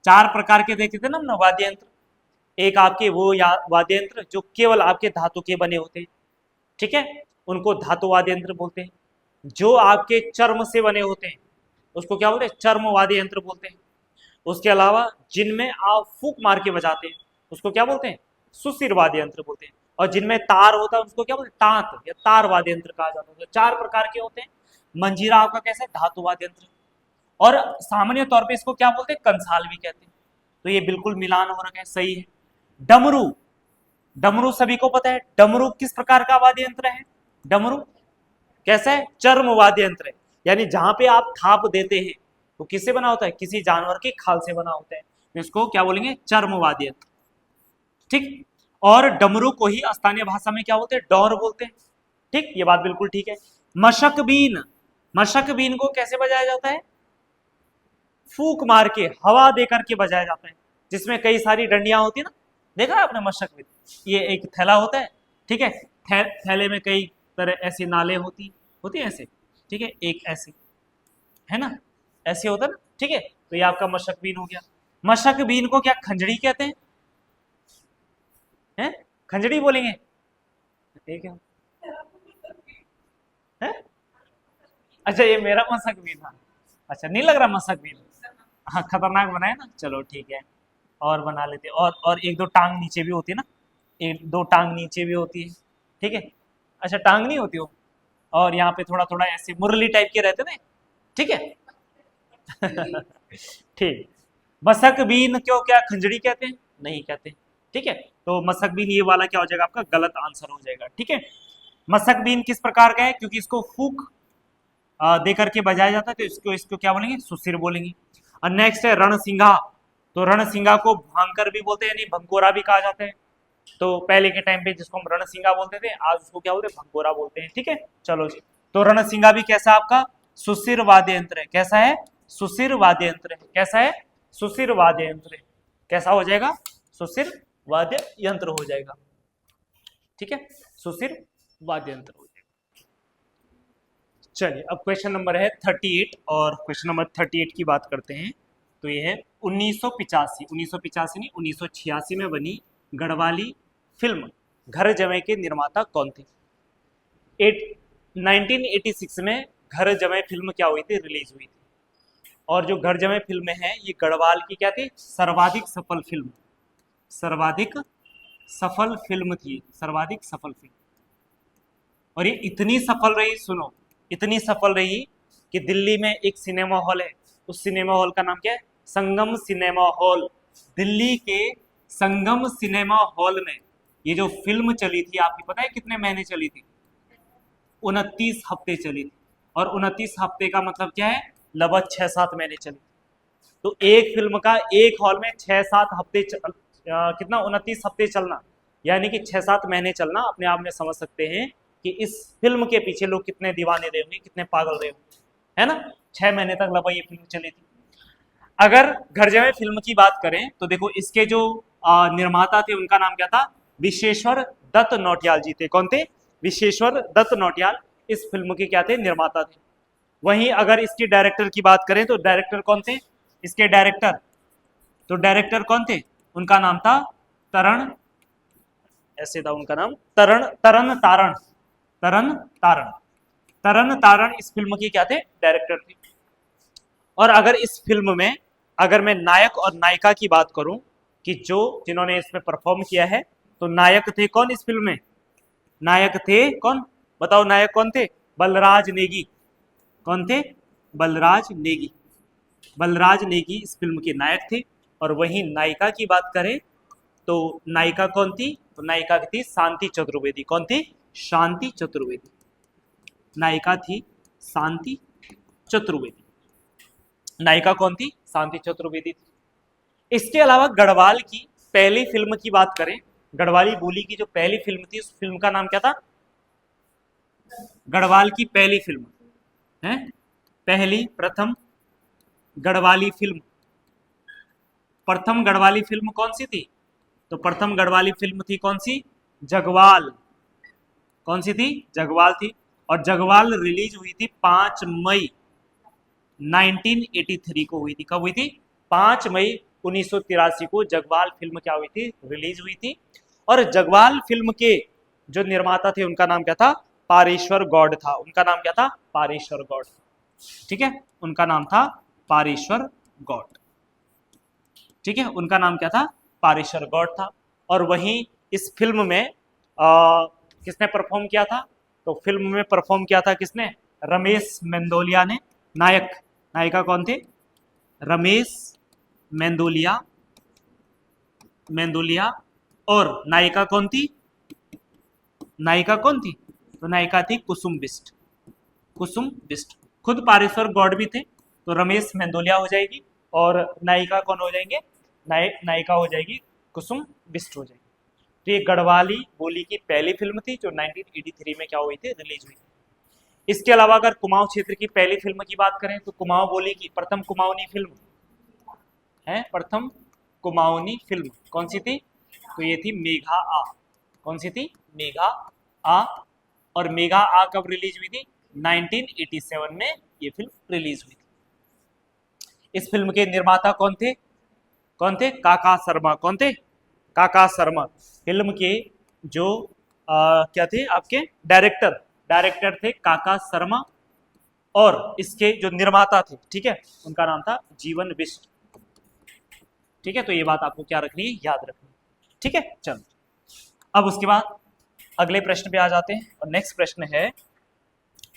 चार प्रकार के देखते थे ना वाद्य यंत्र, एक आपके वो वाद्य यंत्र जो केवल आपके धातु के बने होते हैं, ठीक है, उनको धातु वाद्य यंत्र बोलते हैं। जो आपके चर्म से बने होते हैं उसको क्या बोलते हैं? चर्म वाद्य यंत्र बोलते हैं। उसके अलावा जिनमें आप फूंक मार के बजाते हैं उसको क्या बोलते हैं? सुशिर वाद्य यंत्र बोलते हैं। और जिनमें तार होता है उसको क्या बोलते हैं? तांत या तार वाद्य यंत्र कहा जाता है। तो चार प्रकार के होते हैं। मंजीरा आपका कैसा है? धातु वाद्य यंत्र। और सामान्य तौर पे इसको क्या बोलते हैं? कंसाल भी कहते हैं। तो ये बिल्कुल मिलान हो रखा है, सही है। डमरू, डमरू सभी को पता है। डमरू किस प्रकार का वाद्य यंत्र है? डमरू कैसा है? चर्म वाद्य यंत्र है। यानी जहां पे आप थाप देते हैं वो किससे बना होता है? किसी जानवर की खाल से बना होता है। तो इसको क्या बोलेंगे? चर्म वाद्य यंत्र, ठीक। और डमरू को ही स्थानीय भाषा में क्या बोलते हैं? डौर बोलते हैं, ठीक। ये बात बिल्कुल ठीक है। मशक बीन, मशक बीन को कैसे बजाया जाता है? फूक मार के, हवा देकर के बजाया जाता है, जिसमें कई सारी डंडियां होती है ना, देखा आपने मशक बीन? ये एक थैला होता है, ठीक है, थैले में कई तरह ऐसे नाले होती है ऐसे, ठीक है, एक ऐसे, है ना, ऐसे होता ना, ठीक है। तो ये आपका मशक बीन हो गया। मशक बीन को क्या खंजड़ी कहते हैं? हैं, खंजड़ी बोलेंगे? ठीक है, हैं? अच्छा, ये मेरा मशक बीन था। अच्छा, नहीं लग रहा मशक बीन? हाँ, खतरनाक बनाए ना, चलो ठीक है। और बना लेते, और एक दो टांग नीचे भी होती है ना, एक दो टांग नीचे भी होती है, ठीक है। अच्छा, टांग नहीं होती हो, और यहाँ पे थोड़ा थोड़ा ऐसे मुरली टाइप के रहते ना, ठीक है। ठीक। मसक बीन क्यों, क्या खंजड़ी कहते हैं? नहीं कहते, ठीक है। तो मसक बीन ये वाला क्या हो जाएगा आपका, गलत आंसर हो जाएगा, ठीक है। मसक बीन किस प्रकार का है, क्योंकि इसको फूक दे करके बजाया जाता है, तो इसको इसको क्या बोलेंगे, सुसिर बोलेंगे। और नेक्स्ट है रणसिंघा। तो रणसिंघा को भांकर भी बोलते हैं, यानी भंकोरा भी कहा जाता है। तो पहले के टाइम पे जिसको हम रणसिंघा बोलते थे, आज उसको क्या बोलते हैं, भंकोरा बोलते हैं, ठीक है। चलो जी, तो रणसिंघा भी कैसा आपका, सुसिर वाद्य यंत्र है। कैसा है, सुसिर वाद्य यंत्र है। कैसा है, सुसिर वाद्य यंत्र है। कैसा हो जाएगा, सुसिर वाद्य यंत्र हो जाएगा, ठीक है, सुसिर वाद्य यंत्र हो जाएगा। चलिए, अब क्वेश्चन नंबर है 38, और क्वेश्चन नंबर 38 की बात करते हैं। तो ये है 1985 नहीं, 1986 में बनी गढ़वाली फिल्म घर जमाई के निर्माता कौन थे? 1986 में घर जमाई फिल्म क्या हुई थी, रिलीज हुई थी। और जो घर जमाई फिल्म है, ये गढ़वाल की क्या थी, सर्वाधिक सफल फिल्म, सर्वाधिक सफल फिल्म थी, सर्वाधिक सफल फिल्म। और ये इतनी सफल रही, सुनो, इतनी सफल रही कि दिल्ली में एक सिनेमा हॉल है, उस सिनेमा हॉल का नाम क्या है, संगम सिनेमा हॉल। दिल्ली के संगम सिनेमा हॉल में ये जो फिल्म चली थी, आपको पता है कितने महीने चली थी? 29 हफ्ते चली थी। और 29 हफ्ते का मतलब क्या है, लगभग 6-7 महीने चली। तो एक फिल्म का एक हॉल में 6-7 हफ्ते कितना, 29 हफ्ते चलना, यानी कि 6-7 महीने चलना, अपने आप में समझ सकते हैं कि इस फिल्म के पीछे लोग कितने दीवाने रहे होंगे, कितने पागल रहे होंगे, है ना। 6 महीने तक लगभग ये फिल्म चली थी। अगर घर जमाई फिल्म की बात करें तो देखो, इसके जो निर्माता थे उनका नाम क्या था, विशेश्वर दत्त नौटियाल जी थे। कौन थे, विशेश्वर दत्त नौटियाल इस फिल्म के क्या थे, निर्माता थे। वहीं अगर इसके डायरेक्टर की बात करें तो डायरेक्टर कौन थे, इसके डायरेक्टर, तो डायरेक्टर कौन थे, उनका नाम था तरण, ऐसे था उनका नाम, तरण तरन तारण, तरन तारण, तरन तारण इस फिल्म की क्या थे, डायरेक्टर थे। और अगर इस फिल्म में, अगर मैं नायक और नायिका की बात करूं कि जो जिन्होंने इसमें परफॉर्म किया है, तो नायक थे कौन इस फिल्म में, नायक थे कौन, बताओ नायक कौन थे, बलराज नेगी। कौन थे, बलराज नेगी। बलराज नेगी इस फिल्म के नायक थे। और वहीं नायिका की बात करें तो नायिका कौन थी, तो नायिका थी शांति चतुर्वेदी। कौन थी, शांति चतुर्वेदी, नायिका थी शांति चतुर्वेदी। नायिका कौन थी, शांति चतुर्वेदी थी। इसके अलावा गढ़वाल की पहली फिल्म की बात करें, गढ़वाली बोली की जो पहली फिल्म थी, उस फिल्म का नाम क्या था, गढ़वाल की पहली फिल्म है, पहली प्रथम गढ़वाली फिल्म, प्रथम गढ़वाली फिल्म कौन सी थी, तो प्रथम गढ़वाली फिल्म थी कौन सी, जगवाल। कौन सी थी, जगवाल थी। और जगवाल रिलीज हुई थी 5 मई 1983 को हुई थी। कब हुई थी, 5 मई 1983 को जगवाल फिल्म क्या हुई थी, रिलीज हुई थी। और जगवाल फिल्म के जो निर्माता थे उनका नाम क्या था, पारेश्वर गौड़ था। उनका नाम क्या था, पारेश्वर गौड़, ठीक है, उनका नाम था पारेश्वर गौड़, ठीक है, उनका नाम क्या था, पारेश्वर गौड़ था। और वहीं इस फिल्म में किसने परफॉर्म किया था, तो फिल्म में परफॉर्म किया था किसने, रमेश मेंदोलिया ने। नायक, नायिका कौन थे, रमेश मेंदोलिया, मेंदोलिया। और नायिका कौन थी, नायिका कौन थी, तो नायिका थी कुसुम बिष्ट, कुसुम बिष्ट। खुद पारेश्वर गौड़ भी थे, तो रमेश मेंदोलिया हो जाएगी, और नायिका कौन हो जाएंगे, नायिका हो जाएगी कुसुम बिष्ट हो जाएगी। तो ये गढ़वाली बोली की पहली फिल्म थी जो 1983 में क्या हुई थी, रिलीज हुई थी। इसके अलावा अगर कुमाऊं क्षेत्र की पहली फिल्म की बात करें तो कुमाऊं बोली की प्रथम कुमाऊनी फिल्म है, प्रथम कुमाऊनी फिल्म कौन सी थी, तो ये थी मेघा आ। कौन सी थी, मेघा आ। और मेघा आ कब रिलीज हुई थी, 1987 में ये फिल्म रिलीज हुई थी। इस फिल्म के निर्माता कौन थे? काका शर्मा। कौन थे? काका शर्मा। फिल्म के जो क्या थे आपके डायरेक्टर थे काका शर्मा, और इसके जो निर्माता थे, ठीक है, उनका नाम था जीवन बिष्ट। ठीक है, तो ये बात आपको क्या रखनी है, याद रखनी है। ठीक है, चलो अब उसके बाद अगले प्रश्न पे आ जाते हैं, और नेक्स्ट प्रश्न है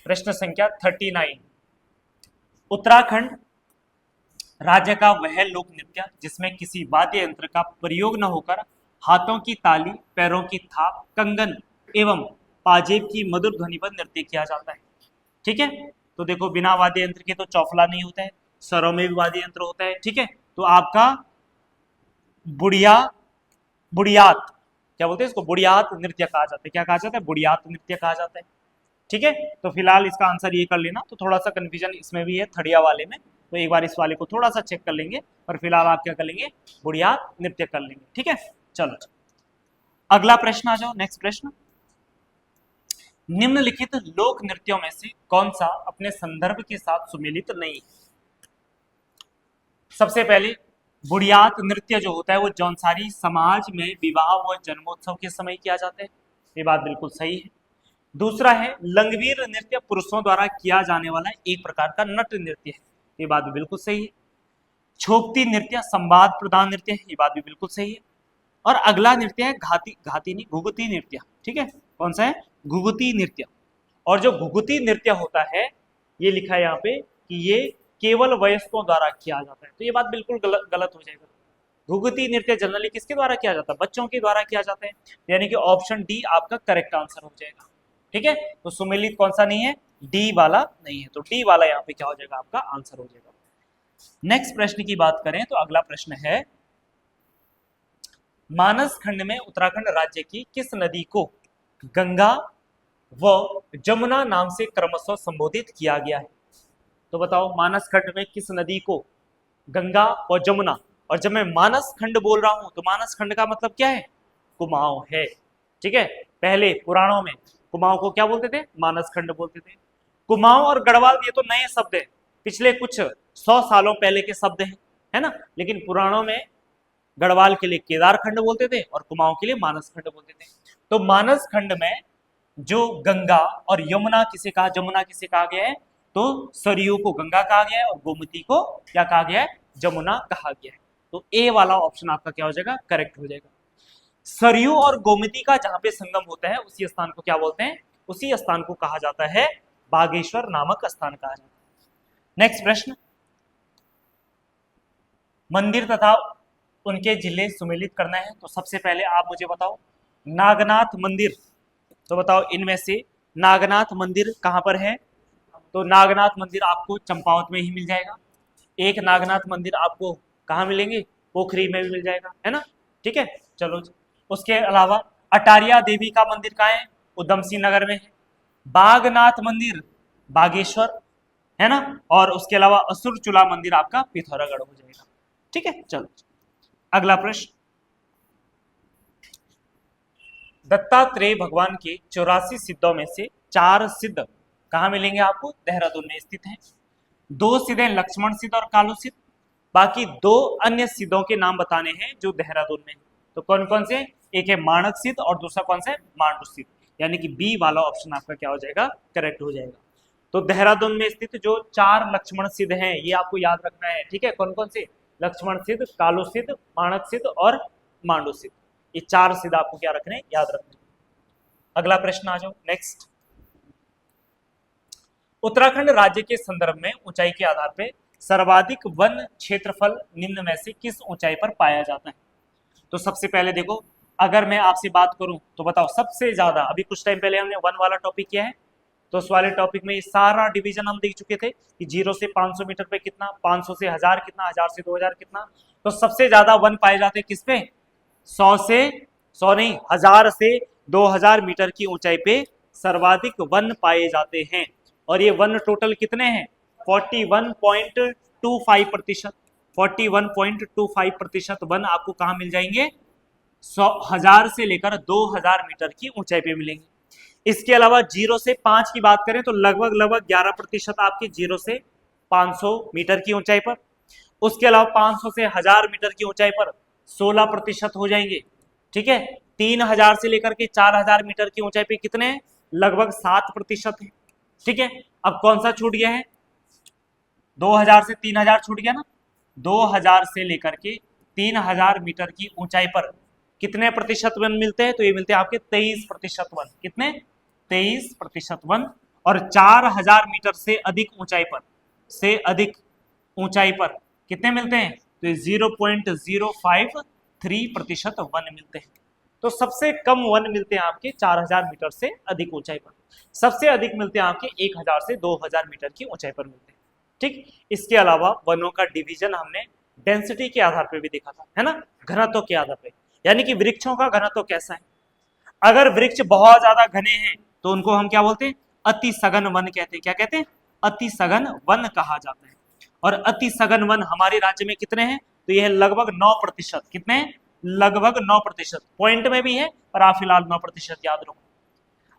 प्रश्न संख्या 39। उत्तराखंड राज्य का वह लोक नृत्य जिसमें किसी वाद्य यंत्र का प्रयोग न होकर हाथों की ताली, पैरों की थाप, कंगन एवं पाजेब की मधुर ध्वनि पर नृत्य किया जाता है। ठीक है, तो देखो बिना वाद्य यंत्र के तो चौफला नहीं होता है, स्वरों में भी वाद्य यंत्र होता है। ठीक है, तो आपका बुढ़ियात, क्या बोलते हैं इसको, बुढ़ियात नृत्य कहा जाता है। क्या कहा जाता है? बुढ़ियात नृत्य कहा जाता है। ठीक है, तो फिलहाल इसका आंसर ये कर लेना, तो थोड़ा सा कंफ्यूजन इसमें भी है थड़िया वाले में, तो एक बार इस वाले को थोड़ा सा चेक कर लेंगे, पर फिलहाल आप क्या कर लेंगे, बुढ़ियात नृत्य कर लेंगे। ठीक है, चलो अगला प्रश्न आ जाओ, नेक्स्ट प्रश्न। निम्नलिखित लोक नृत्यों में से कौन सा अपने संदर्भ के साथ सुमेलित नहीं है? सबसे पहले बुढ़ियात नृत्य जो होता है वो जौनसारी समाज में विवाह व जन्मोत्सव के समय किया जाता है, ये बात बिल्कुल सही है। दूसरा है लंगवीर नृत्य पुरुषों द्वारा किया जाने वाला एक प्रकार का नृत्य नृत्य है, ये बात भी बिल्कुल सही है। छोकती नृत्य संवाद प्रधान नृत्य है, ये बात भी बिल्कुल सही है। और अगला नृत्य है घाती नहीं घुघुती नृत्य। ठीक है, कौन सा है? घुघुती नृत्य। और जो घुघुती नृत्य होता है, ये लिखा है यहाँ पे कि ये केवल वयस्कों द्वारा किया जाता है, तो ये बात बिल्कुल गलत हो जाएगा। घुघुती नृत्य जनरली किसके द्वारा किया जाता है? बच्चों के द्वारा किया जाता है, यानी कि ऑप्शन डी आपका करेक्ट आंसर हो जाएगा। ठीक है, तो सुमेलित कौन सा नहीं है? डी वाला नहीं है, तो डी वाला यहाँ पे क्या हो जाएगा, आपका आंसर हो जाएगा। नेक्स्ट प्रश्न की बात करें तो अगला प्रश्न है मानस खंड में उत्तराखंड राज्य की किस नदी को गंगा व जमुना नाम से क्रमशः संबोधित किया गया है? तो बताओ मानस खंड में किस नदी को गंगा और जमुना, और जब मैं मानस खंड बोल रहा हूं तो मानस खंड का मतलब क्या है? कुमाऊं है। ठीक है, पहले पुराणों में कुमाऊं को क्या बोलते थे? मानस खंड बोलते थे। कुमाऊं और गढ़वाल ये तो नए शब्द है, पिछले कुछ 100 सालों पहले के शब्द हैं, है ना, लेकिन पुराणों में गढ़वाल के लिए केदार खंड बोलते थे और कुमाऊं के लिए मानस खंड बोलते थे। तो मानस खंड में जो गंगा और यमुना किसे कहा, जमुना किसे कहा गया है? तो सरयू को गंगा कहा गया है और गोमती को क्या कहा गया है? जमुना कहा गया है। तो ए वाला ऑप्शन आपका क्या हो जाएगा? करेक्ट हो जाएगा। सरयू और गोमती का जहां पे संगम होता है उसी स्थान को क्या बोलते हैं? उसी स्थान को कहा जाता है बागेश्वर नामक स्थान कहा जाता है। नेक्स्ट प्रश्न, मंदिर तथा उनके जिले सुमेलित करना है, तो सबसे पहले आप मुझे बताओ नागनाथ मंदिर, तो बताओ इनमें से नागनाथ मंदिर कहां पर है? तो नागनाथ मंदिर आपको चंपावत में ही मिल जाएगा। एक नागनाथ मंदिर आपको कहाँ मिलेंगे? पोखरी में भी मिल जाएगा, है ना। ठीक है, चलो उसके अलावा अटारिया देवी का मंदिर कहाँ है? उधम सिंह नगर में है। बागनाथ मंदिर बागेश्वर, है ना, और उसके अलावा असुर चूल्हा मंदिर आपका पिथौरागढ़ हो जाएगा। ठीक है, चलो अगला प्रश्न, दत्तात्रेय भगवान के 84 सिद्धों में से 4 सिद्ध कहाँ मिलेंगे आपको? देहरादून में स्थित है। 2 सिद्ध हैं लक्ष्मण सिद्ध और कालू सिद्ध, बाकी 2 अन्य सिद्धों के नाम बताने हैं जो देहरादून में। तो कौन कौन से? एक है माणक सिद्ध और दूसरा कौन सा है? मांडू सिद्ध, यानी कि बी वाला ऑप्शन आपका क्या हो जाएगा? करेक्ट हो जाएगा। तो देहरादून में स्थित जो 4 लक्ष्मण सिद्ध हैं ये आपको याद रखना है। ठीक है, कौन कौन से? लक्ष्मण सिद्ध, कालू सिद्ध, माणक सिद्ध और मांडू सिद्ध, ये 4 सिद्ध आपको क्या रखने, याद रखने। अगला प्रश्न आ जाओ, नेक्स्ट। उत्तराखंड राज्य के संदर्भ में ऊंचाई के आधार पर सर्वाधिक वन क्षेत्रफल निम्न में से किस ऊंचाई पर पाया जाता है? तो सबसे पहले देखो, अगर मैं आपसे बात करूं तो बताओ सबसे ज्यादा, अभी कुछ टाइम पहले हमने वन वाला टॉपिक किया है, तो उस वाले टॉपिक में ये सारा डिवीजन हम देख चुके थे कि 0 से 500 मीटर पे कितना, 500 से 1000 कितना, 1000 से 2000 कितना। तो सबसे ज्यादा वन पाए जाते हैं किस पे? 1000 से 2000 मीटर की ऊंचाई पे सर्वाधिक वन पाए जाते हैं। और ये वन टोटल कितने हैं? 41.25%। 41.25% वन आपको कहाँ मिल जाएंगे? 1000 से लेकर 2000 मीटर की ऊंचाई पे मिलेंगे। इसके अलावा 0 से 5 की बात करें तो लगभग 11% आपकी 0 से 500 मीटर की ऊंचाई पर। उसके अलावा 500 से 1000 मीटर की ऊंचाई पर 16% हो जाएंगे। ठीक है, 3000 से लेकर के 4000 मीटर की ऊंचाई पे कितने हैं? लगभग 7% है। ठीक है, अब कौन सा छूट गया है? 2000 से 3000 छूट गया ना। 2000 से लेकर के 3000 मीटर की ऊंचाई पर कितने प्रतिशत वन मिलते हैं? तो ये मिलते हैं आपके 23% वन। कितने? 23% वन। और 4000 मीटर से अधिक ऊंचाई पर कितने मिलते हैं? तो 0.053% वन मिलते हैं। तो सबसे कम वन मिलते हैं आपके 4000 मीटर से अधिक ऊंचाई पर, सबसे अधिक मिलते हैं आपके 1000 से 2000 मीटर की ऊंचाई पर मिलते हैं। ठीक, इसके अलावा वनों का डिवीजन हमने डेंसिटी के आधार पर भी देखा था, है ना, घनत्व के आधार पर, यानी कि वृक्षों का घनत्व कैसा है। अगर वृक्ष बहुत ज्यादा घने हैं तो उनको हम क्या बोलते हैं? अति सघन वन कहते हैं। क्या कहते हैं? अति सघन वन कहा जाता है। और अति सघन वन हमारे राज्य में कितने हैं? तो यह लगभग 9%। कितने हैं? लगभग 9%। पॉइंट में भी है पर आप फिलहाल 9% याद रखो।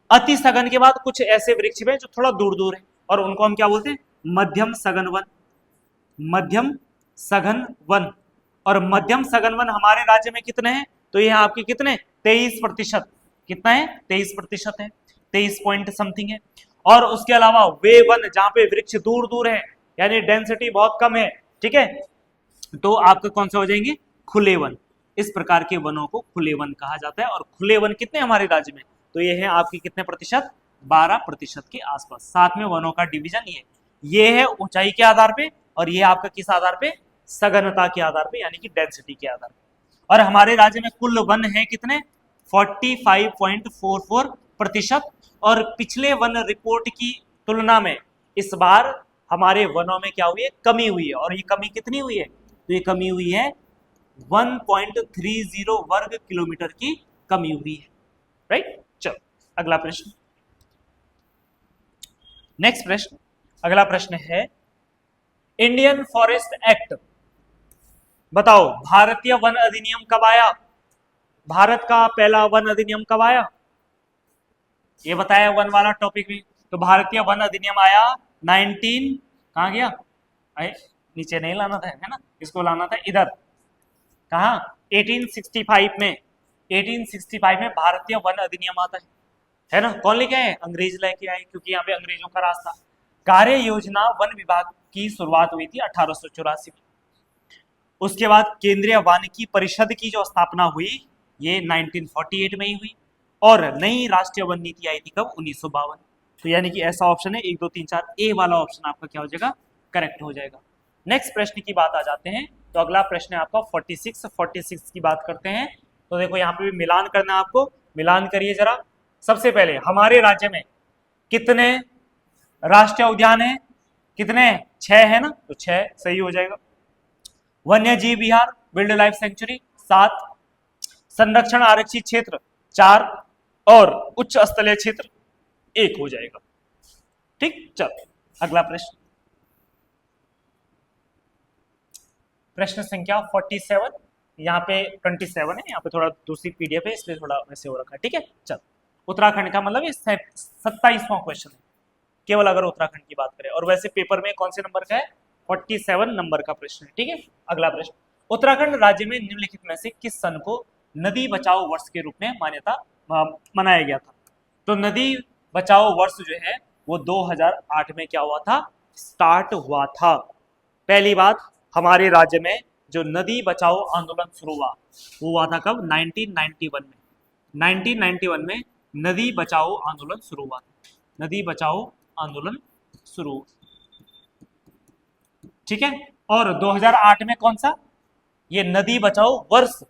अति सघन के बाद कुछ ऐसे वृक्ष हैं जो थोड़ा दूर दूर है और उनको हम क्या बोलते हैं? मध्यम सघन वन। मध्यम सघन वन। और मध्यम सघन वन हमारे राज्य में कितने हैं? तो यह आपके कितने? 23%। कितना है? 23% है, 23 पॉइंट समथिंग है। और उसके अलावा वे वन जहां पे वृक्ष दूर दूर है, यानी डेंसिटी बहुत कम है, ठीक है, तो आपके कौन से हो जाएंगे? खुले वन। इस प्रकार के वनों को खुले वन कहा जाता है। और खुले वन कितने हमारे राज्य में? तो ये है आपके कितने प्रतिशत? 12% के आसपास। साथ में वनों का डिवीजन ये है ऊंचाई के आधार पे, और ये आपका किस आधार पे? सघनता के आधार पे, यानी कि डेंसिटी के आधार पे। और हमारे राज्य में कुल वन है कितने? 45.44%। और पिछले वन रिपोर्ट की तुलना में इस बार हमारे वनों में क्या हुई है? कमी हुई है। और ये कमी कितनी हुई है? तो ये कमी हुई है 1.30 वर्ग किलोमीटर की कमी हुई है। राइट, चलो अगला प्रश्न। नेक्स्ट प्रश्न, अगला प्रश्न है इंडियन फॉरेस्ट एक्ट। बताओ भारतीय वन अधिनियम कब आया? भारत का पहला वन अधिनियम कब आया? ये बताया वन वाला टॉपिक में। तो भारतीय वन अधिनियम आया 19 कहां गया? नीचे नहीं लाना था, है ना, इसको लाना था इधर। कहा? 1865 में। 1865 में भारतीय वन अधिनियम आता है ना। कौन लेके आए? अंग्रेज लेके आए, क्योंकि यहाँ पे अंग्रेजों का राज था। कार्य योजना वन विभाग की शुरुआत हुई थी 1884 में। उसके बाद केंद्रीय वानिकी परिषद की जो स्थापना हुई ये 1948 में ही हुई। और नई राष्ट्रीय वन नीति आई थी कब? 1952। तो यानी कि ऐसा ऑप्शन है 1 2 3 4, ए वाला ऑप्शन आपका क्या हो जाएगा? करेक्ट हो जाएगा। नेक्स्ट प्रश्न की बात आ जाते हैं। तो अगला प्रश्न है आपका 46 की बात करते हैं। तो देखो यहाँ पे भी मिलान करना है आपको, मिलान करिए जरा। सबसे पहले हमारे राज्य में कितने राष्ट्रीय उद्यान है? कितने? 6 है ना, तो 6 सही हो जाएगा। वन्य जीव विहार वाइल्ड लाइफ सेंचुरी 7, संरक्षण आरक्षित क्षेत्र 4 और उच्च स्थलीय क्षेत्र 1 हो जाएगा। ठीक, चलो अगला प्रश्न, प्रश्न संख्या 47। यहाँ पे 27 है, यहाँ पे थोड़ा दूसरी पीडीएफ है इसलिए थोड़ा वैसे हो रखा है। ठीक है, चलो उत्तराखंड का मतलब ये 27वां क्वेश्चन है, केवल अगर उत्तराखंड की बात करें। और वैसे पेपर में कौन से नंबर का है? 47 नंबर का प्रश्न है। ठीक है, अगला प्रश्न, उत्तराखंड राज्य में निम्नलिखित में से किस सन को नदी बचाओ वर्ष के रूप में मान्यता मनाया गया था? तो नदी बचाओ वर्ष जो है वो 2008 में क्या हुआ था? स्टार्ट हुआ था। पहली बात, हमारे राज्य में जो नदी बचाओ आंदोलन शुरू हुआ वो हुआ था कब? 1991 में। 1991 में नदी बचाओ आंदोलन शुरू हुआ था। नदी बचाओ आंदोलन शुरू, ठीक है। और 2008 में कौन सा? ये नदी बचाओ वर्ष,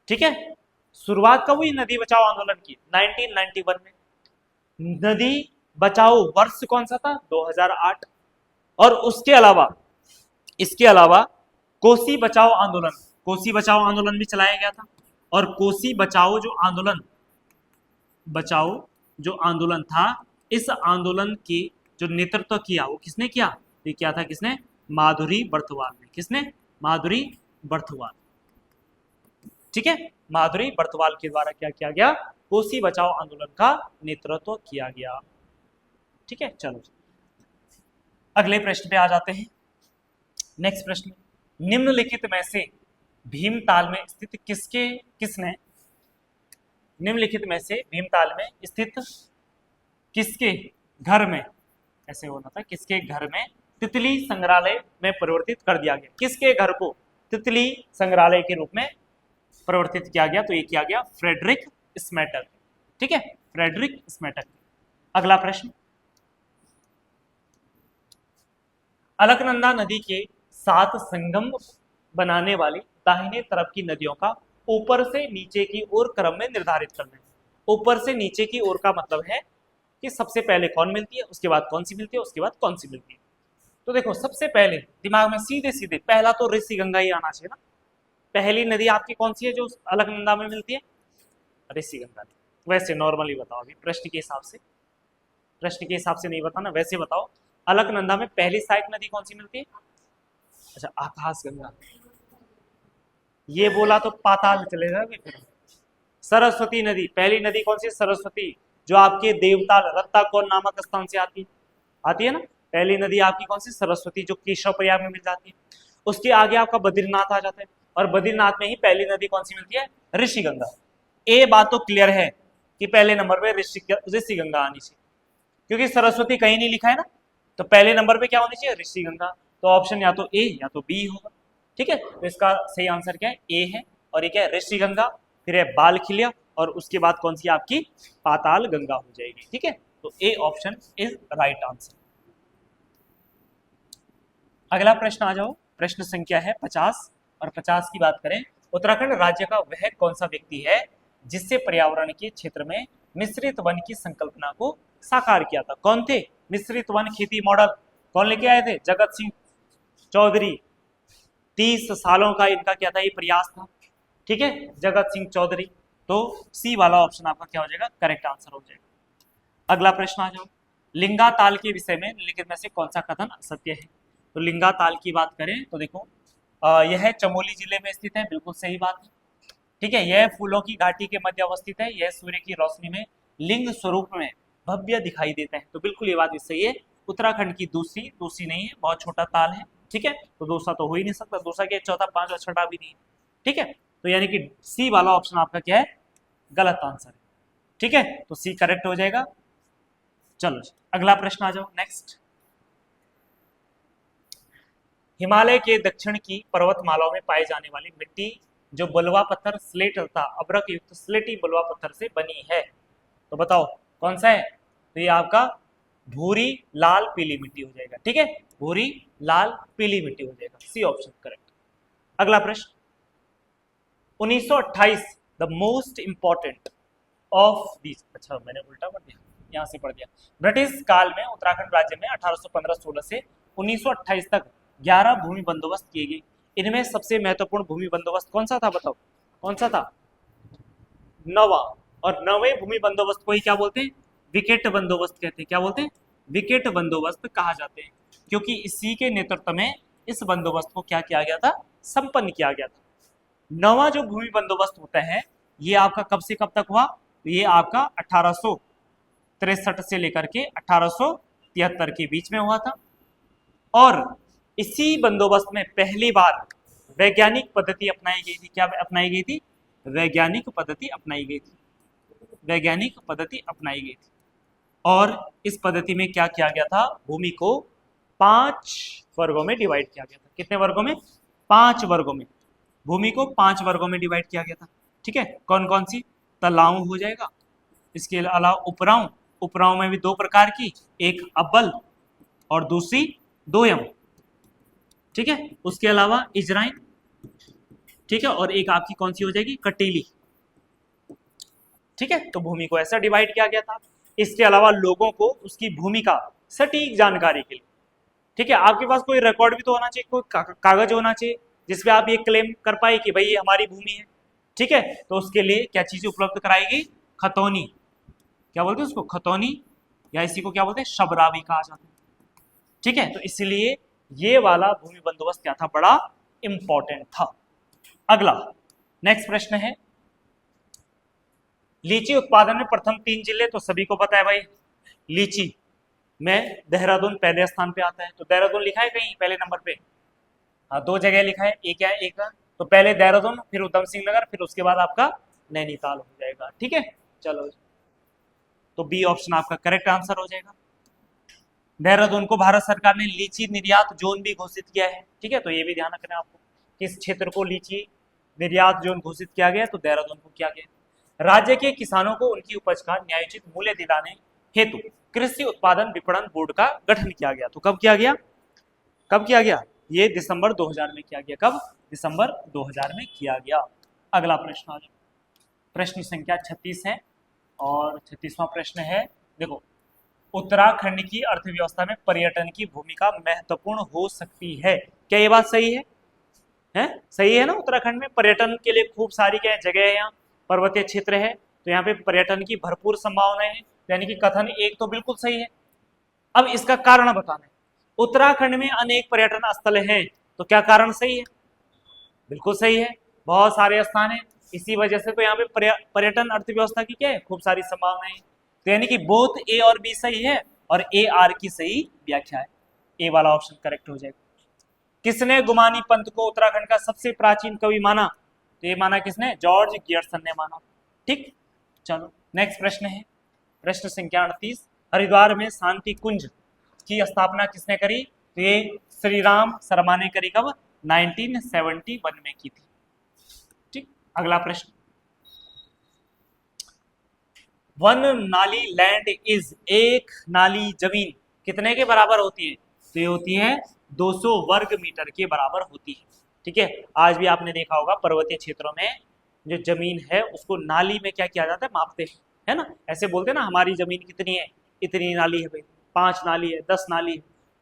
ठीक है। शुरुआत कब हुई नदी बचाओ आंदोलन की? 1991 में। नदी बचाओ वर्ष कौन सा था? 2008। और उसके अलावा, इसके अलावा कोसी बचाओ आंदोलन, कोसी बचाओ आंदोलन भी चलाया गया था। और कोसी बचाओ जो आंदोलन था, इस आंदोलन की जो नेतृत्व किया वो किसने किया? ये किया था किसने? माधुरी बर्थवाल ने। किसने? माधुरी बर्थवाल, ठीक है। माधुरी बर्थवाल के द्वारा क्या किया गया? कोसी बचाओ आंदोलन का नेतृत्व किया गया। ठीक है, चलो अगले प्रश्न पे आ जाते हैं। नेक्स्ट प्रश्न, निम्नलिखित में से भीमताल में स्थित किसने निम्नलिखित में से भीमताल में स्थित किसके घर में, ऐसे होना था, किसके घर में तितली संग्रहालय में परिवर्तित कर दिया गया, किसके घर को तितली संग्रहालय के रूप में परिवर्तित किया गया, तो ये किया गया फ्रेडरिक स्मेटर। ठीक है, फ्रेडरिक स्मेटर। अगला प्रश्न, अलकनंदा नदी के साथ संगम बनाने वाली दाहिने तरफ की नदियों का ऊपर से नीचे की ओर क्रम में निर्धारित करना है। ऊपर से नीचे की ओर का मतलब है कि सबसे पहले कौन मिलती है, उसके बाद कौन सी मिलती है, उसके बाद कौन सी मिलती है। तो देखो सबसे पहले दिमाग में सीधे सीधे पहला तो ऋषि गंगा ही आना चाहिए ना। पहली नदी आपकी कौन सी है जो अलकनंदा में मिलती है, ऋषि गंगा। वैसे नॉर्मली बताओ, अभी प्रश्न के हिसाब से, प्रश्न के हिसाब से नहीं बताना, वैसे बताओ अलकनंदा में पहली सहायक नदी कौन सी मिलती है। अच्छा, आकाश गंगा। ये बोला तो पाताल चले जाओगे फिर। सरस्वती नदी, पहली नदी कौन सी, सरस्वती, जो आपके देवताल रत्ताकोन नामक स्थान से आती है ना। पहली नदी आपकी कौन सी, सरस्वती, जो केशव प्रयाग में मिल जाती है। उसके आगे आपका बद्रीनाथ आ जाता है, और बद्रीनाथ में ही पहली नदी कौन सी मिलती है, ऋषि गंगा। ये बात तो क्लियर है कि पहले नंबर पे ऋषि गंगा आनी चाहिए, क्योंकि सरस्वती कहीं नहीं लिखा है ना, तो पहले नंबर पे क्या होनी चाहिए, ऋषि गंगा। तो ऑप्शन या तो ए या तो बी होगा। ठीक है, तो इसका सही आंसर क्या है, ए है, और ये क्या है, ऋषि गंगा, फिर है बालखिलिया, और उसके बाद कौन सी आपकी पाताल गंगा हो जाएगी। ठीक है, तो A option is right answer. अगला प्रश्न आ जाओ, प्रश्न संख्या है 50, और 50 की बात करें, उत्तराखंड राज्य का वह कौन सा व्यक्ति है जिससे पर्यावरण के क्षेत्र में मिश्रित वन की संकल्पना को साकार किया था। कौन थे, मिश्रित वन खेती मॉडल कौन लेके आए थे, जगत सिंह चौधरी। 30 सालों का इनका क्या था, ये प्रयास था। ठीक है, जगत सिंह चौधरी। तो सी वाला ऑप्शन आपका क्या हो जाएगा, करेक्ट आंसर हो जाएगा। अगला प्रश्न आ जाओ, लिंगा ताल के विषय में निम्नलिखित में से कौन सा कथन सत्य है। तो लिंगा ताल की बात करें तो देखो यह चमोली जिले में स्थित है, बिल्कुल सही बात है। ठीक है, यह फूलों की घाटी के मध्य अवस्थित है, यह सूर्य की रोशनी में लिंग स्वरूप में भव्य दिखाई देता है। तो बिल्कुल ये बात सही है, उत्तराखंड की दूसरी नहीं है, बहुत छोटा ताल है। ठीक है, तो दूसरा तो हो ही नहीं सकता, दूसरा क्या, चौथा, पांचवा, छठा भी नहीं है। ठीक है, तो यानी कि सी वाला ऑप्शन आपका क्या है, गलत आंसर है। ठीक है, तो सी करेक्ट हो जाएगा। चलो अगला प्रश्न आ जाओ, नेक्स्ट। हिमालय के दक्षिण की पर्वतमालाओं में पाई जाने वाली मिट्टी जो बलुआ पत्थर, स्लेट तथा अभ्रक युक्त स्लेटी बलुआ पत्थर से बनी है, तो बताओ कौन सा है। तो ये आपका भूरी लाल पीली मिट्टी हो जाएगा। ठीक है, भूरी लाल पीली मिट्टी हो जाएगा, सी ऑप्शन करेक्ट। अगला प्रश्न, 1928 the most important of this, अच्छा मैंने उल्टा पढ़ दिया, यहां से पढ़ दिया। ब्रिटिश काल में उत्तराखंड राज्य में 1815-16 से 1928 तक 11 भूमि बंदोबस्त किए गए। इनमें सबसे महत्वपूर्ण भूमि बंदोबस्त कौन सा था, बताओ कौन सा था, नवा। और नवे भूमि बंदोबस्त को ही क्या बोलते हैं, विकेट बंदोबस्त कहते हैं। क्या बोलते हैं, विकेट बंदोबस्त कहा जाते हैं, क्योंकि इसी के नेतृत्व में इस बंदोबस्त को क्या किया गया था, संपन्न किया गया था। नवा जो भूमि बंदोबस्त होता है, ये आपका कब से कब तक हुआ, ये आपका 1863 से लेकर के 1873 के बीच में हुआ था। और इसी बंदोबस्त में पहली बार वैज्ञानिक पद्धति अपनाई गई थी। क्या अपनाई गई थी, वैज्ञानिक पद्धति अपनाई गई थी, वैज्ञानिक पद्धति अपनाई गई थी। और इस पद्धति में क्या किया गया था, भूमि को 5 वर्गों में डिवाइड किया गया था। कितने वर्गों में, 5 वर्गों में, भूमि को 5 वर्गों में डिवाइड किया गया था। ठीक है, कौन कौन सी, तलाऊ हो जाएगा, इसके अलावा उपराऊ, उपराऊ में भी 2 प्रकार की, एक अब्बल और दूसरी दोयम। ठीक है, उसके अलावा इजराइन। ठीक है, और एक आपकी कौन सी हो जाएगी, कटीली। ठीक है, तो भूमि को ऐसा डिवाइड किया गया था। इसके अलावा लोगों को उसकी भूमि का सटीक जानकारी के लिए, ठीक है, आपके पास कोई रिकॉर्ड भी तो होना चाहिए, कोई कागज होना चाहिए जिसपे आप ये क्लेम कर पाए कि भाई ये हमारी भूमि है। ठीक है, तो उसके लिए क्या चीजें उपलब्ध कराएगी, खतौनी, क्या बोलते हैं उसको, खतौनी, या इसी को क्या बोलते हैं, शबरावी कहा जाता है। ठीक है, तो इसलिए ये वाला भूमि बंदोबस्त क्या था, बड़ा इंपॉर्टेंट था। अगला नेक्स्ट प्रश्न है, लीची उत्पादन में प्रथम 3 जिले तो सभी को पता है भाई, लीची में देहरादून पहले स्थान पे आता है, तो देहरादून लिखा है कहीं पहले नंबर पे? हाँ, 2 जगह लिखा है, एक क्या है, एक तो पहले देहरादून, फिर उधम सिंह नगर, फिर उसके बाद आपका नैनीताल हो जाएगा। ठीक है, चलो तो बी ऑप्शन आपका करेक्ट आंसर हो जाएगा। देहरादून को भारत सरकार ने लीची निर्यात जोन भी घोषित किया है। ठीक है, तो ये भी ध्यान रखना है आपको, किस क्षेत्र को लीची निर्यात जोन घोषित किया गया, तो देहरादून को किया गया। राज्य के किसानों को उनकी उपज का न्यायोचित मूल्य दिलाने हेतु कृषि उत्पादन विपणन बोर्ड का गठन किया गया। तो कब किया गया, कब किया गया? ये दिसंबर 2000 में किया गया। कब? दिसंबर 2000 में किया गया। अगला प्रश्न आ जाए, प्रश्न संख्या 36 है और 36वां प्रश्न है, देखो, उत्तराखंड की अर्थव्यवस्था में पर्यटन की भूमिका महत्वपूर्ण हो सकती है। क्या ये बात सही है? सही है ना? उत्तराखंड में पर्यटन के लिए खूब सारी क्या जगह है, यहाँ पर्वतीय क्षेत्र है, तो यहाँ पे पर्यटन की भरपूर संभावनाएं हैं, यानी कि कथन एक तो बिल्कुल सही है। अब इसका कारण बताना है। उत्तराखंड में अनेक पर्यटन स्थल हैं, तो क्या कारण सही है? बिल्कुल सही है, बहुत सारे स्थान हैं, इसी वजह से तो यहाँ पे पर्यटन अर्थव्यवस्था की क्या है, खूब सारी संभावनाएं। तो यानी कि बोथ ए और बी सही है और ए आर की सही व्याख्या है, ए वाला ऑप्शन करेक्ट हो जाएगा। किसने गुमानी पंथ को उत्तराखंड का सबसे प्राचीन कवि माना? तो ये माना किसने? जॉर्ज गियर्सन ने माना। ठीक, चलो नेक्स्ट प्रश्न है, प्रश्न संख्या 38, हरिद्वार में शांति कुंज की स्थापना किसने करी? तो ये श्री राम शर्मा ने करी। कब? 1971 में की थी। ठीक, अगला प्रश्न, वन नाली लैंड इज, एक नाली जमीन कितने के बराबर होती है? तो ये होती है 200 वर्ग मीटर के बराबर होती है। ठीक है, आज भी आपने देखा होगा पर्वतीय क्षेत्रों में जो जमीन है उसको नाली में क्या किया जाता है, मापते हैं, है ना? ऐसे बोलते हैं ना, हमारी जमीन कितनी है, इतनी नाली है भाई, 5 नाली है, 10 नाली है।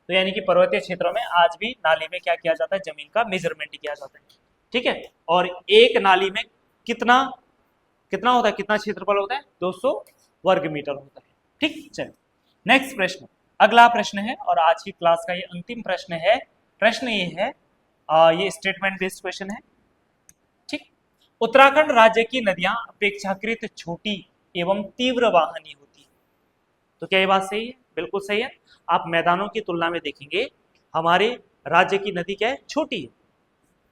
तो यानी कि पर्वतीय क्षेत्रों में आज भी नाली में क्या किया जाता है, जमीन का मेजरमेंट किया जाता है। ठीक है, और एक नाली में कितना कितना होता है, कितना क्षेत्रफल होता है? 200 वर्ग मीटर होता है। ठीक, चलिए नेक्स्ट प्रश्न, अगला प्रश्न है और आज की क्लास का ये अंतिम प्रश्न है। प्रश्न ये है, ये स्टेटमेंट बेस्ड क्वेश्चन है। ठीक, उत्तराखंड राज्य की नदियां अपेक्षाकृत छोटी एवं तीव्र वाहनी होती है। तो क्या ये बात सही है? बिल्कुल सही है। आप मैदानों की तुलना में देखेंगे हमारे राज्य की नदी क्या है, छोटी है।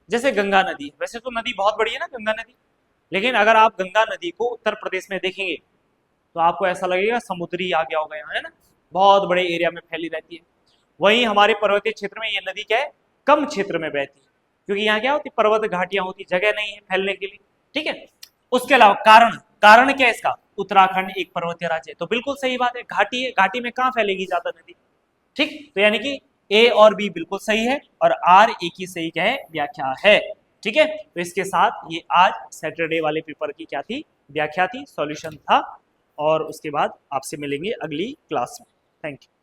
जैसे गंगा नदी है, वैसे तो नदी बहुत बड़ी है ना गंगा नदी, लेकिन अगर आप गंगा नदी को उत्तर प्रदेश में देखेंगे तो आपको ऐसा लगेगा समुद्री आ गया होगा यहाँ, है ना, बहुत बड़े एरिया में फैली रहती है। वहीं हमारे पर्वतीय क्षेत्र में ये नदी क्या है, कम क्षेत्र में बहती है, क्योंकि यहाँ क्या होती, पर्वत घाटियां होती, जगह नहीं है फैलने के लिए। ठीक है, उसके अलावा कारण कारण क्या है इसका, उत्तराखंड एक पर्वतीय राज्य है, तो बिल्कुल सही बात है, घाटी है, घाटी में कहाँ फैलेगी ज्यादा नदी। ठीक, तो यानी कि ए और बी बिल्कुल सही है और आर ए की सही क्या है, व्याख्या है। ठीक है, तो इसके साथ ये आज सैटरडे वाले पेपर की क्या थी, व्याख्या थी, सॉल्यूशन था, और उसके बाद आपसे मिलेंगे अगली क्लास में। Thank you.